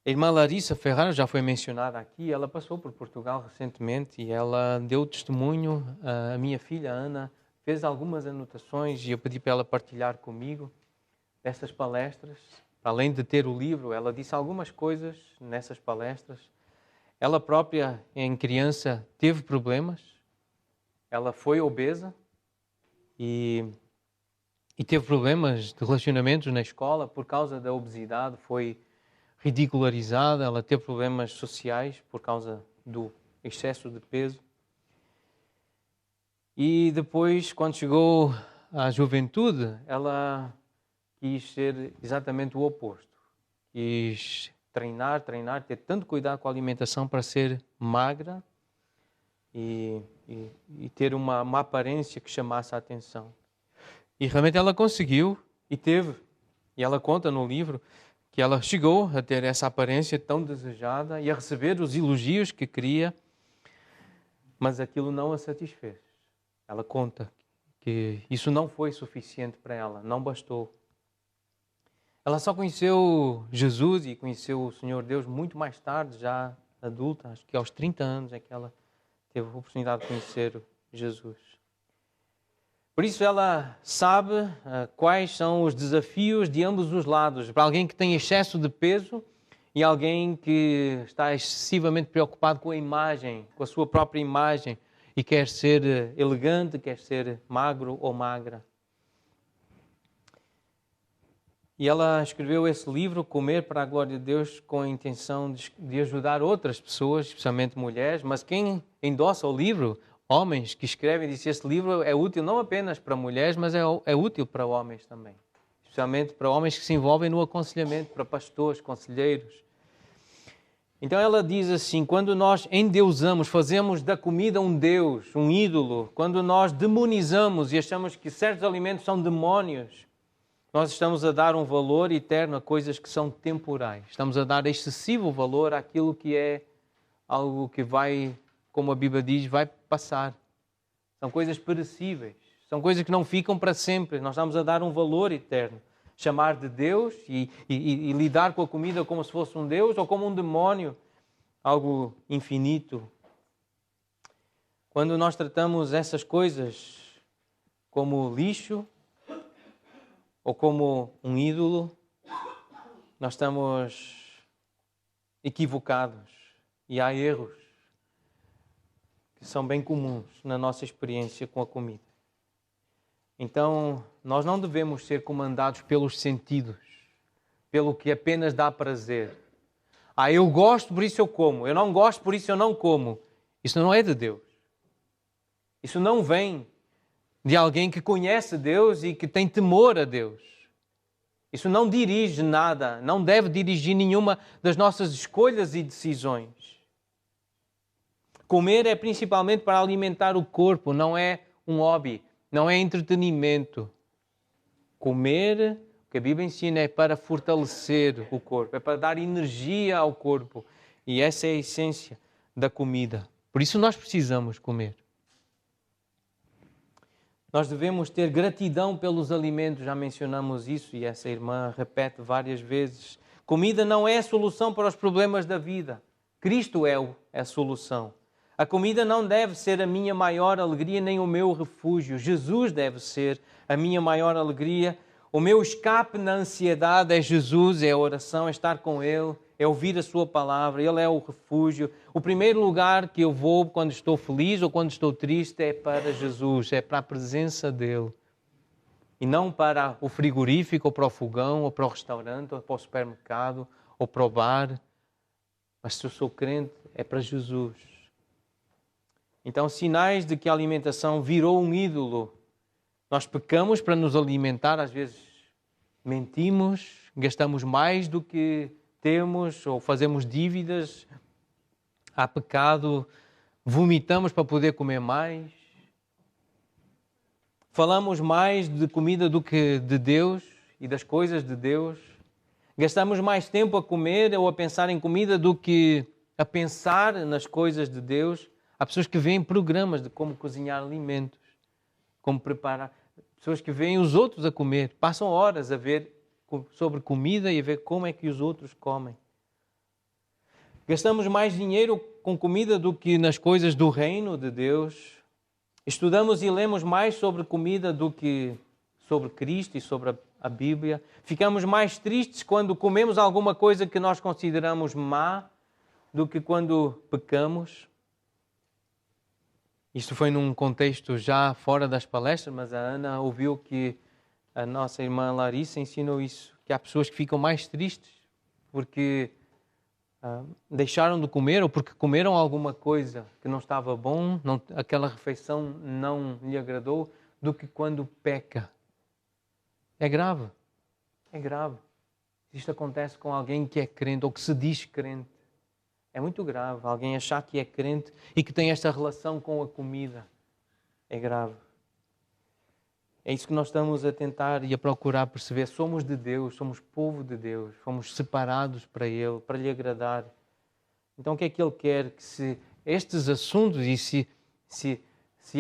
A irmã Larissa Ferrara já foi mencionada aqui. Ela passou por Portugal recentemente e ela deu testemunho. A minha filha, Ana, fez algumas anotações e eu pedi para ela partilhar comigo dessas palestras. Além de ter o livro, ela disse algumas coisas nessas palestras. Ela própria, em criança, teve problemas. Ela foi obesa e teve problemas de relacionamentos na escola por causa da obesidade. Foi ridicularizada, ela teve problemas sociais por causa do excesso de peso. E depois, quando chegou à juventude, ela quis ser exatamente o oposto. Quis treinar, ter tanto cuidado com a alimentação para ser magra e ter uma aparência que chamasse a atenção. E realmente ela conseguiu e teve. E ela conta no livro que ela chegou a ter essa aparência tão desejada e a receber os elogios que queria, mas aquilo não a satisfez. Ela conta que isso não foi suficiente para ela, não bastou. Ela só conheceu Jesus e conheceu o Senhor Deus muito mais tarde, já adulta, acho que aos 30 anos é que ela teve a oportunidade de conhecer Jesus. Por isso ela sabe quais são os desafios de ambos os lados. Para alguém que tem excesso de peso e alguém que está excessivamente preocupado com a imagem, com a sua própria imagem e quer ser elegante, quer ser magro ou magra. E ela escreveu esse livro, Comer para a Glória de Deus, com a intenção de ajudar outras pessoas, especialmente mulheres, mas quem endossa o livro, homens que escrevem, dizem que esse livro é útil não apenas para mulheres, mas é útil para homens também. Especialmente para homens que se envolvem no aconselhamento, para pastores, conselheiros. Então ela diz assim, quando nós endeusamos, fazemos da comida um deus, um ídolo, quando nós demonizamos e achamos que certos alimentos são demónios, nós estamos a dar um valor eterno a coisas que são temporais. Estamos a dar excessivo valor àquilo que é algo que vai, como a Bíblia diz, vai passar. São coisas perecíveis. São coisas que não ficam para sempre. Nós estamos a dar um valor eterno. Chamar de Deus e lidar com a comida como se fosse um Deus ou como um demónio, algo infinito. Quando nós tratamos essas coisas como lixo ou como um ídolo, nós estamos equivocados e há erros que são bem comuns na nossa experiência com a comida. Então, nós não devemos ser comandados pelos sentidos, pelo que apenas dá prazer. Eu gosto, por isso eu como. Eu não gosto, por isso eu não como. Isso não é de Deus. Isso não vem de alguém que conhece Deus e que tem temor a Deus. Isso não dirige nada, não deve dirigir nenhuma das nossas escolhas e decisões. Comer é principalmente para alimentar o corpo, não é um hobby, não é entretenimento. Comer, o que a Bíblia ensina, é para fortalecer o corpo, é para dar energia ao corpo. E essa é a essência da comida. Por isso nós precisamos comer. Nós devemos ter gratidão pelos alimentos, já mencionamos isso e essa irmã repete várias vezes. Comida não é a solução para os problemas da vida. Cristo é a solução. A comida não deve ser a minha maior alegria nem o meu refúgio. Jesus deve ser a minha maior alegria. O meu escape na ansiedade é Jesus, é a oração, é estar com Ele, é ouvir a Sua palavra. Ele é o refúgio. O primeiro lugar que eu vou quando estou feliz ou quando estou triste é para Jesus, é para a presença dEle. E não para o frigorífico, ou para o fogão, ou para o restaurante, ou para o supermercado, ou para o bar. Mas se eu sou crente, é para Jesus. Então, sinais de que a alimentação virou um ídolo. Nós pecamos para nos alimentar, às vezes mentimos, gastamos mais do que temos ou fazemos dívidas. Há pecado, vomitamos para poder comer mais. Falamos mais de comida do que de Deus e das coisas de Deus. Gastamos mais tempo a comer ou a pensar em comida do que a pensar nas coisas de Deus. Há pessoas que veem programas de como cozinhar alimentos, como preparar. Pessoas que veem os outros a comer, passam horas a ver sobre comida e a ver como é que os outros comem. Gastamos mais dinheiro com comida do que nas coisas do reino de Deus. Estudamos e lemos mais sobre comida do que sobre Cristo e sobre a Bíblia. Ficamos mais tristes quando comemos alguma coisa que nós consideramos má do que quando pecamos. Isto foi num contexto já fora das palestras, mas a Ana ouviu que a nossa irmã Larissa ensinou isso, que há pessoas que ficam mais tristes porque deixaram de comer ou porque comeram alguma coisa que não estava bom, aquela refeição não lhe agradou, do que quando peca. É grave. É grave. Isto acontece com alguém que é crente ou que se diz crente. É muito grave alguém achar que é crente e que tem esta relação com a comida. É grave. É isso que nós estamos a tentar e a procurar perceber. Somos de Deus, somos povo de Deus, fomos separados para Ele, para lhe agradar. Então o que é que Ele quer? Que se estes assuntos e se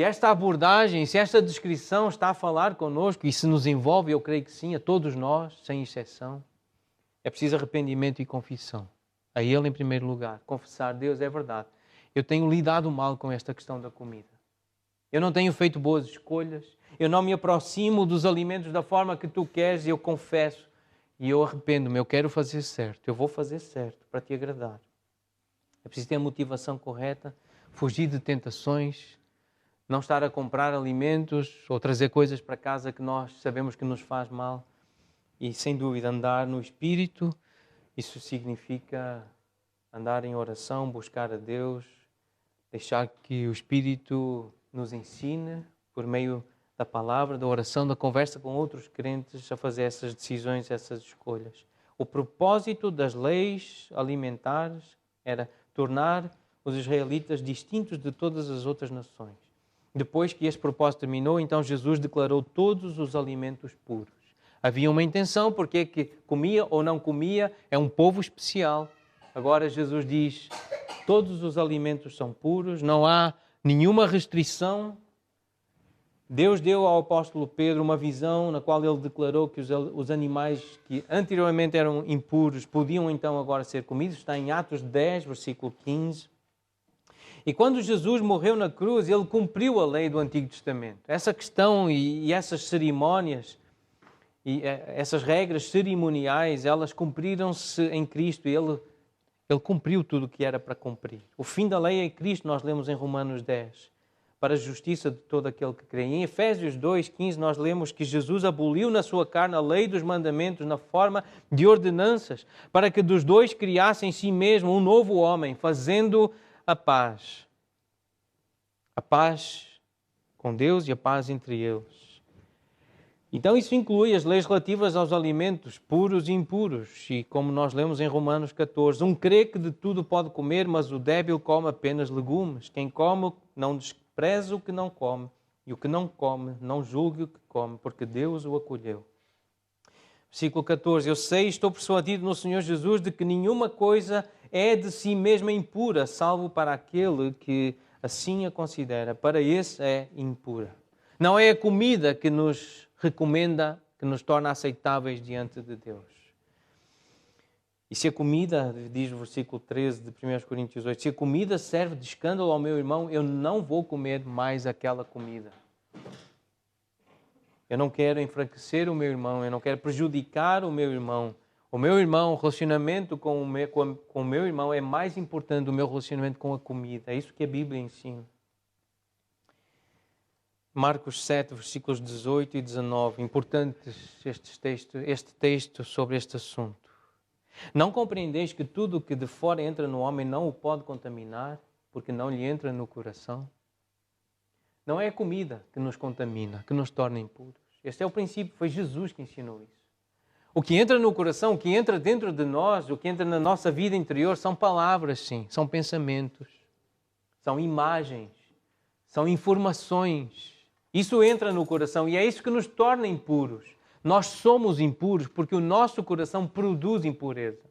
esta abordagem, se esta descrição está a falar connosco e se nos envolve, eu creio que sim, a todos nós, sem exceção, é preciso arrependimento e confissão. A Ele em primeiro lugar. Confessar, Deus, é verdade. Eu tenho lidado mal com esta questão da comida. Eu não tenho feito boas escolhas. Eu não me aproximo dos alimentos da forma que Tu queres. Eu confesso e eu arrependo-me. Eu quero fazer certo. Eu vou fazer certo para Te agradar. É preciso ter a motivação correta, fugir de tentações, não estar a comprar alimentos ou trazer coisas para casa que nós sabemos que nos faz mal. E, sem dúvida, andar no Espírito. Isso significa andar em oração, buscar a Deus, deixar que o Espírito nos ensine por meio da palavra, da oração, da conversa com outros crentes a fazer essas decisões, essas escolhas. O propósito das leis alimentares era tornar os israelitas distintos de todas as outras nações. Depois que esse propósito terminou, então Jesus declarou todos os alimentos puros. Havia uma intenção, porque é que comia ou não comia, é um povo especial. Agora Jesus diz, todos os alimentos são puros, não há nenhuma restrição. Deus deu ao apóstolo Pedro uma visão na qual ele declarou que os animais que anteriormente eram impuros podiam então agora ser comidos. Está em Atos 10, versículo 15. E quando Jesus morreu na cruz, ele cumpriu a lei do Antigo Testamento. Essa questão e essas cerimónias e essas regras cerimoniais, elas cumpriram-se em Cristo. Ele cumpriu tudo o que era para cumprir. O fim da lei é Cristo, nós lemos em Romanos 10, para a justiça de todo aquele que crê. Em Efésios 2:15 nós lemos que Jesus aboliu na sua carne a lei dos mandamentos na forma de ordenanças, para que dos dois criasse em si mesmo um novo homem, fazendo a paz. A paz com Deus e a paz entre eles. Então isso inclui as leis relativas aos alimentos puros e impuros. E como nós lemos em Romanos 14, um crê que de tudo pode comer, mas o débil come apenas legumes. Quem come não despreza o que não come, e o que não come não julgue o que come, porque Deus o acolheu. Versículo 14, eu sei e estou persuadido no Senhor Jesus de que nenhuma coisa é de si mesma impura, salvo para aquele que assim a considera. Para esse é impura. Não é a comida que nos recomenda, que nos torna aceitáveis diante de Deus. E se a comida, diz o versículo 13 de 1 Coríntios 8, se a comida serve de escândalo ao meu irmão, eu não vou comer mais aquela comida. Eu não quero enfraquecer o meu irmão, eu não quero prejudicar o meu irmão. O meu irmão, o relacionamento com o meu irmão é mais importante do meu relacionamento com a comida. É isso que a Bíblia ensina. Marcos 7, versículos 18 e 19. Importantes este texto sobre este assunto. Não compreendeis que tudo o que de fora entra no homem não o pode contaminar, porque não lhe entra no coração? Não é a comida que nos contamina, que nos torna impuros. Este é o princípio, foi Jesus que ensinou isso. O que entra no coração, o que entra dentro de nós, o que entra na nossa vida interior são palavras, sim, são pensamentos, são imagens, são informações. Isso entra no coração e é isso que nos torna impuros. Nós somos impuros porque o nosso coração produz impureza.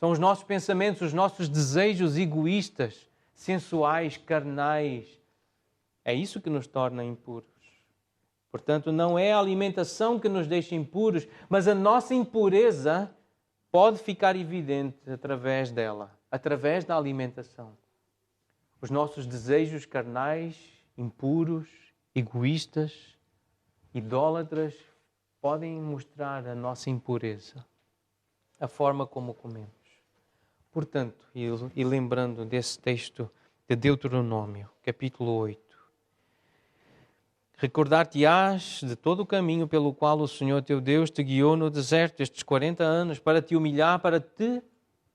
São os nossos pensamentos, os nossos desejos egoístas, sensuais, carnais. É isso que nos torna impuros. Portanto, não é a alimentação que nos deixa impuros, mas a nossa impureza pode ficar evidente através dela, através da alimentação. Os nossos desejos carnais, impuros, egoístas, idólatras, podem mostrar a nossa impureza, a forma como comemos. Portanto, e lembrando desse texto de Deuteronômio, capítulo 8, recordar-te-ás de todo o caminho pelo qual o Senhor teu Deus te guiou no deserto estes 40 anos para te humilhar, para te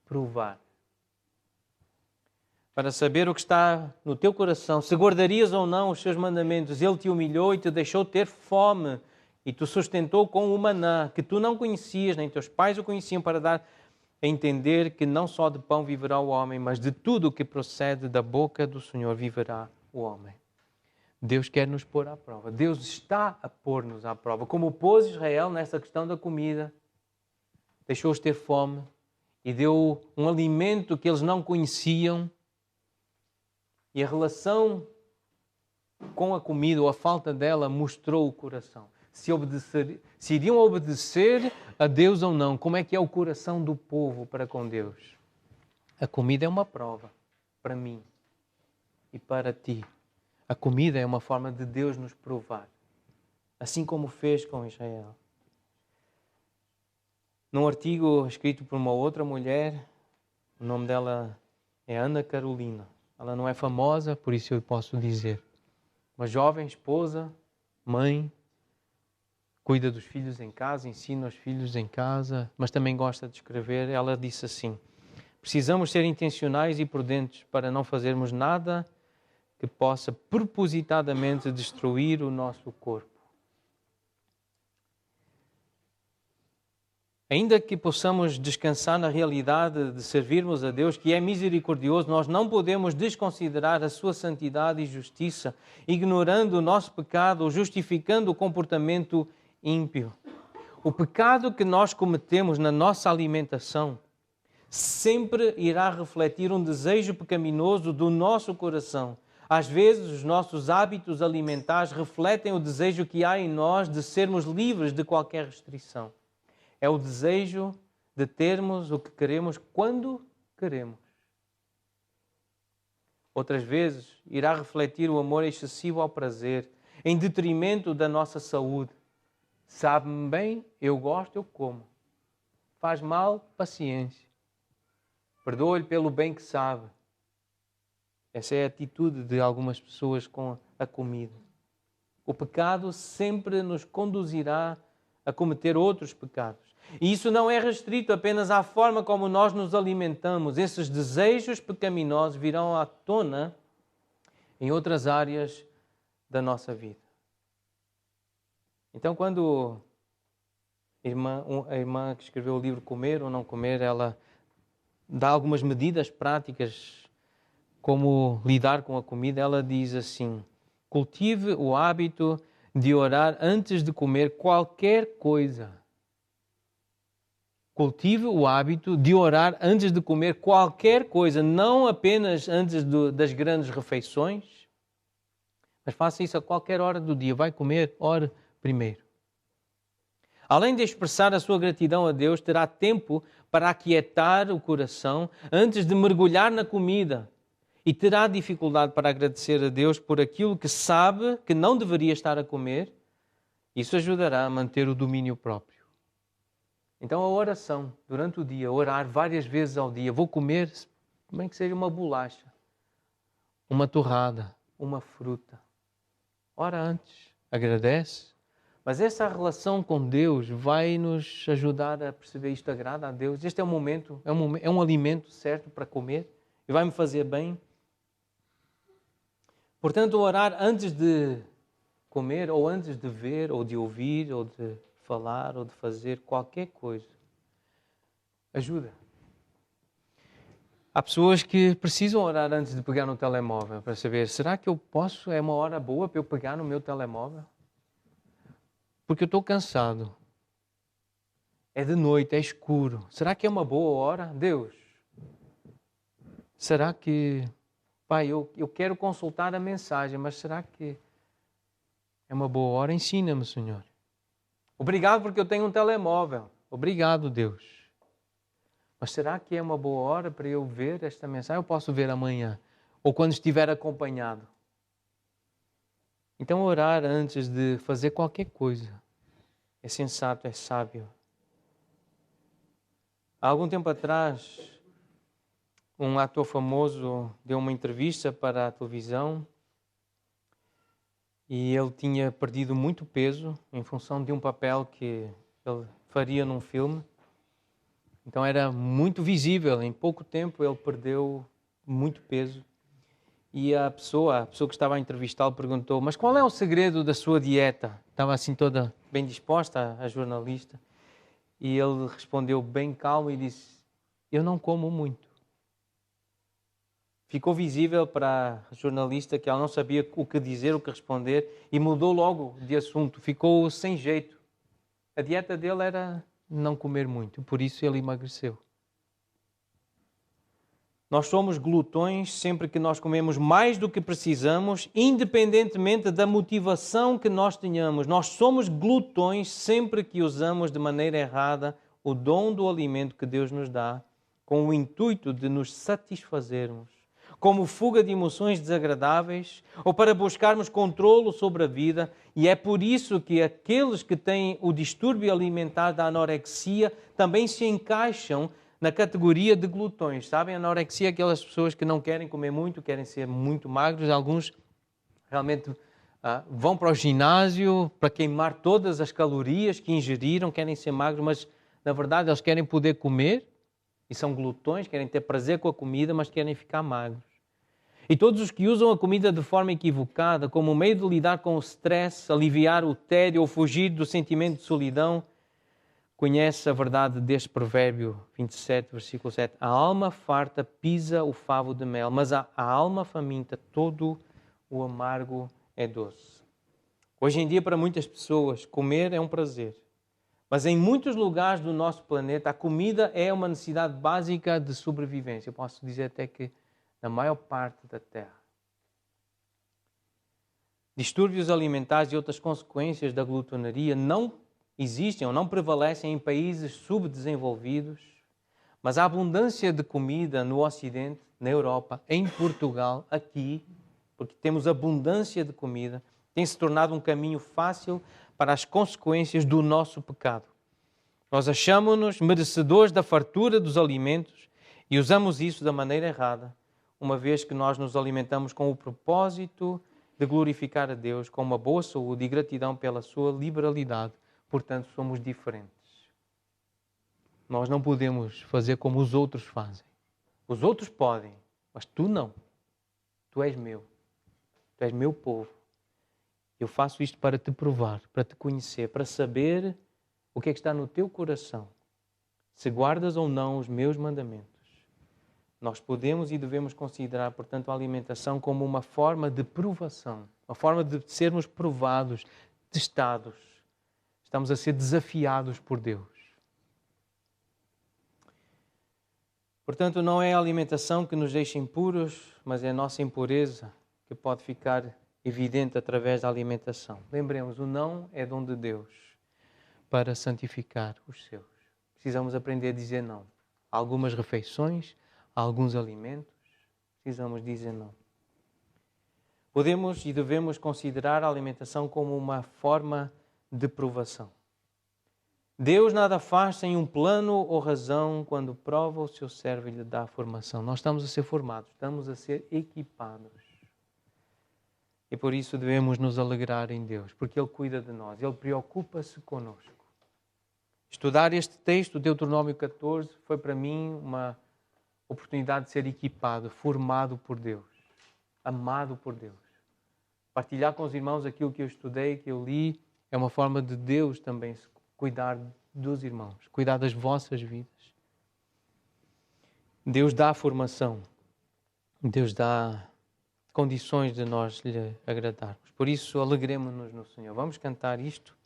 provar. Para saber o que está no teu coração, se guardarias ou não os seus mandamentos. Ele te humilhou e te deixou ter fome e te sustentou com o maná, que tu não conhecias, nem teus pais o conheciam, para dar a entender que não só de pão viverá o homem, mas de tudo o que procede da boca do Senhor viverá o homem. Deus quer nos pôr à prova. Deus está a pôr-nos à prova. Como pôs Israel nessa questão da comida, deixou-os ter fome e deu um alimento que eles não conheciam. E a relação com a comida ou a falta dela mostrou o coração. Se iriam obedecer a Deus ou não. Como é que é o coração do povo para com Deus? A comida é uma prova para mim e para ti. A comida é uma forma de Deus nos provar, assim como fez com Israel. Num artigo escrito por uma outra mulher, o nome dela é Ana Carolina. Ela não é famosa, por isso eu posso dizer. Uma jovem esposa, mãe, cuida dos filhos em casa, ensina os filhos em casa, mas também gosta de escrever. Ela disse assim: precisamos ser intencionais e prudentes para não fazermos nada que possa propositadamente destruir o nosso corpo. Ainda que possamos descansar na realidade de servirmos a Deus, que é misericordioso, nós não podemos desconsiderar a sua santidade e justiça, ignorando o nosso pecado ou justificando o comportamento ímpio. O pecado que nós cometemos na nossa alimentação sempre irá refletir um desejo pecaminoso do nosso coração. Às vezes, os nossos hábitos alimentares refletem o desejo que há em nós de sermos livres de qualquer restrição. É o desejo de termos o que queremos quando queremos. Outras vezes, irá refletir o amor excessivo ao prazer, em detrimento da nossa saúde. Sabe-me bem, eu gosto, eu como. Faz mal, paciência. Perdoa-lhe pelo bem que sabe. Essa é a atitude de algumas pessoas com a comida. O pecado sempre nos conduzirá a cometer outros pecados. E isso não é restrito apenas à forma como nós nos alimentamos. Esses desejos pecaminosos virão à tona em outras áreas da nossa vida. Então, quando a irmã que escreveu o livro Comer ou Não Comer, ela dá algumas medidas práticas como lidar com a comida. Ela diz assim: cultive o hábito de orar antes de comer qualquer coisa. Cultive o hábito de orar antes de comer qualquer coisa, não apenas antes das grandes refeições, mas faça isso a qualquer hora do dia. Vai comer, ore primeiro. Além de expressar a sua gratidão a Deus, terá tempo para aquietar o coração antes de mergulhar na comida e terá dificuldade para agradecer a Deus por aquilo que sabe que não deveria estar a comer. Isso ajudará a manter o domínio próprio. Então a oração, durante o dia, orar várias vezes ao dia. Vou comer, bem que seja uma bolacha, uma torrada, uma fruta. Ora antes, agradece. Mas essa relação com Deus vai nos ajudar a perceber isto agrada a Deus. Este é um momento, é um alimento certo para comer e vai me fazer bem. Portanto, orar antes de comer, ou antes de ver, ou de ouvir, ou de falar, ou de fazer qualquer coisa, ajuda. Há pessoas que precisam orar antes de pegar no telemóvel para saber, será que eu posso, é uma hora boa para eu pegar no meu telemóvel? Porque eu estou cansado. É de noite, é escuro. Será que é uma boa hora? Deus, será que... Pai, eu quero consultar a mensagem, mas será que é uma boa hora? Ensina-me, Senhor. Obrigado porque eu tenho um telemóvel. Obrigado, Deus. Mas será que é uma boa hora para eu ver esta mensagem? Eu posso ver amanhã, ou quando estiver acompanhado. Então, orar antes de fazer qualquer coisa é sensato, é sábio. Há algum tempo atrás, um ator famoso deu uma entrevista para a televisão e ele tinha perdido muito peso em função de um papel que ele faria num filme. Então era muito visível, em pouco tempo ele perdeu muito peso. E a pessoa que estava a entrevistá-lo perguntou, mas qual é o segredo da sua dieta? Estava assim toda bem disposta, a jornalista. E ele respondeu bem calmo e disse, eu não como muito. Ficou visível para a jornalista que ela não sabia o que dizer, o que responder e mudou logo de assunto, ficou sem jeito. A dieta dele era não comer muito, por isso ele emagreceu. Nós somos glutões sempre que nós comemos mais do que precisamos, independentemente da motivação que nós tenhamos. Nós somos glutões sempre que usamos de maneira errada o dom do alimento que Deus nos dá, com o intuito de nos satisfazermos, como fuga de emoções desagradáveis ou para buscarmos controlo sobre a vida. E é por isso que aqueles que têm o distúrbio alimentar da anorexia também se encaixam na categoria de glutões. Sabem, a anorexia é aquelas pessoas que não querem comer muito, querem ser muito magros. Alguns realmente vão para o ginásio para queimar todas as calorias que ingeriram, querem ser magros, mas na verdade eles querem poder comer e são glutões, querem ter prazer com a comida, mas querem ficar magros. E todos os que usam a comida de forma equivocada, como meio de lidar com o stress, aliviar o tédio ou fugir do sentimento de solidão, conhece a verdade deste provérbio 27, versículo 7. A alma farta pisa o favo de mel, mas a alma faminta todo o amargo é doce. Hoje em dia, para muitas pessoas, comer é um prazer. Mas em muitos lugares do nosso planeta, a comida é uma necessidade básica de sobrevivência. Eu posso dizer até que na maior parte da Terra. Distúrbios alimentares e outras consequências da glutonaria não existem ou não prevalecem em países subdesenvolvidos, mas a abundância de comida no Ocidente, na Europa, em Portugal, aqui, porque temos abundância de comida, tem se tornado um caminho fácil para as consequências do nosso pecado. Nós achamos-nos merecedores da fartura dos alimentos e usamos isso da maneira errada, uma vez que nós nos alimentamos com o propósito de glorificar a Deus, com uma boa saúde e gratidão pela sua liberalidade. Portanto, somos diferentes. Nós não podemos fazer como os outros fazem. Os outros podem, mas tu não. Tu és meu. Tu és meu povo. Eu faço isto para te provar, para te conhecer, para saber o que é que está no teu coração. Se guardas ou não os meus mandamentos. Nós podemos e devemos considerar, portanto, a alimentação como uma forma de provação, uma forma de sermos provados, testados. Estamos a ser desafiados por Deus. Portanto, não é a alimentação que nos deixa impuros, mas é a nossa impureza que pode ficar evidente através da alimentação. Lembremos, o não é dom de Deus para santificar os seus. Precisamos aprender a dizer não. Há algumas refeições, há alguns alimentos, precisamos dizer não. Podemos e devemos considerar a alimentação como uma forma de provação. Deus nada faz sem um plano ou razão quando prova o seu servo e lhe dá a formação. Nós estamos a ser formados, estamos a ser equipados. E por isso devemos nos alegrar em Deus, porque Ele cuida de nós, Ele preocupa-se connosco. Estudar este texto, Deuteronômio 14, foi para mim uma oportunidade de ser equipado, formado por Deus, amado por Deus. Partilhar com os irmãos aquilo que eu estudei, que eu li, é uma forma de Deus também cuidar dos irmãos, cuidar das vossas vidas. Deus dá formação, Deus dá condições de nós lhe agradarmos. Por isso, alegremos-nos no Senhor. Vamos cantar isto.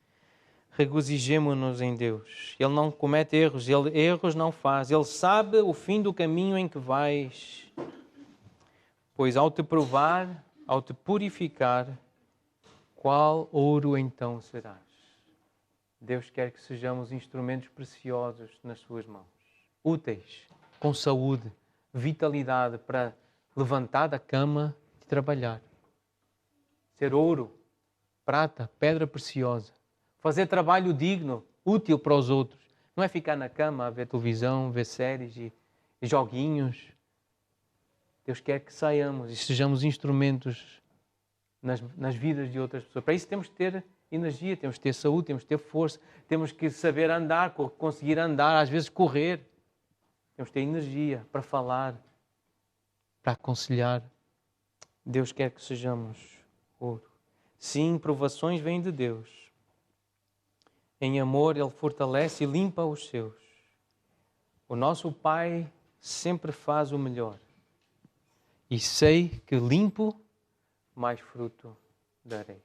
Regozijemo-nos em Deus. Ele não comete erros, Ele erros não faz. Ele sabe o fim do caminho em que vais. Pois ao te provar, ao te purificar, qual ouro então serás? Deus quer que sejamos instrumentos preciosos nas suas mãos. Úteis, com saúde, vitalidade para levantar da cama e trabalhar. Ser ouro, prata, pedra preciosa. Fazer trabalho digno, útil para os outros. Não é ficar na cama a ver televisão, ver séries e joguinhos. Deus quer que saiamos e sejamos instrumentos nas vidas de outras pessoas. Para isso temos que ter energia, temos que ter saúde, temos que ter força, temos que saber andar, conseguir andar, às vezes correr. Temos que ter energia para falar, para aconselhar. Deus quer que sejamos ouro. Sim, provações vêm de Deus. Em amor, Ele fortalece e limpa os seus. O nosso Pai sempre faz o melhor. E sei que limpo, mais fruto darei.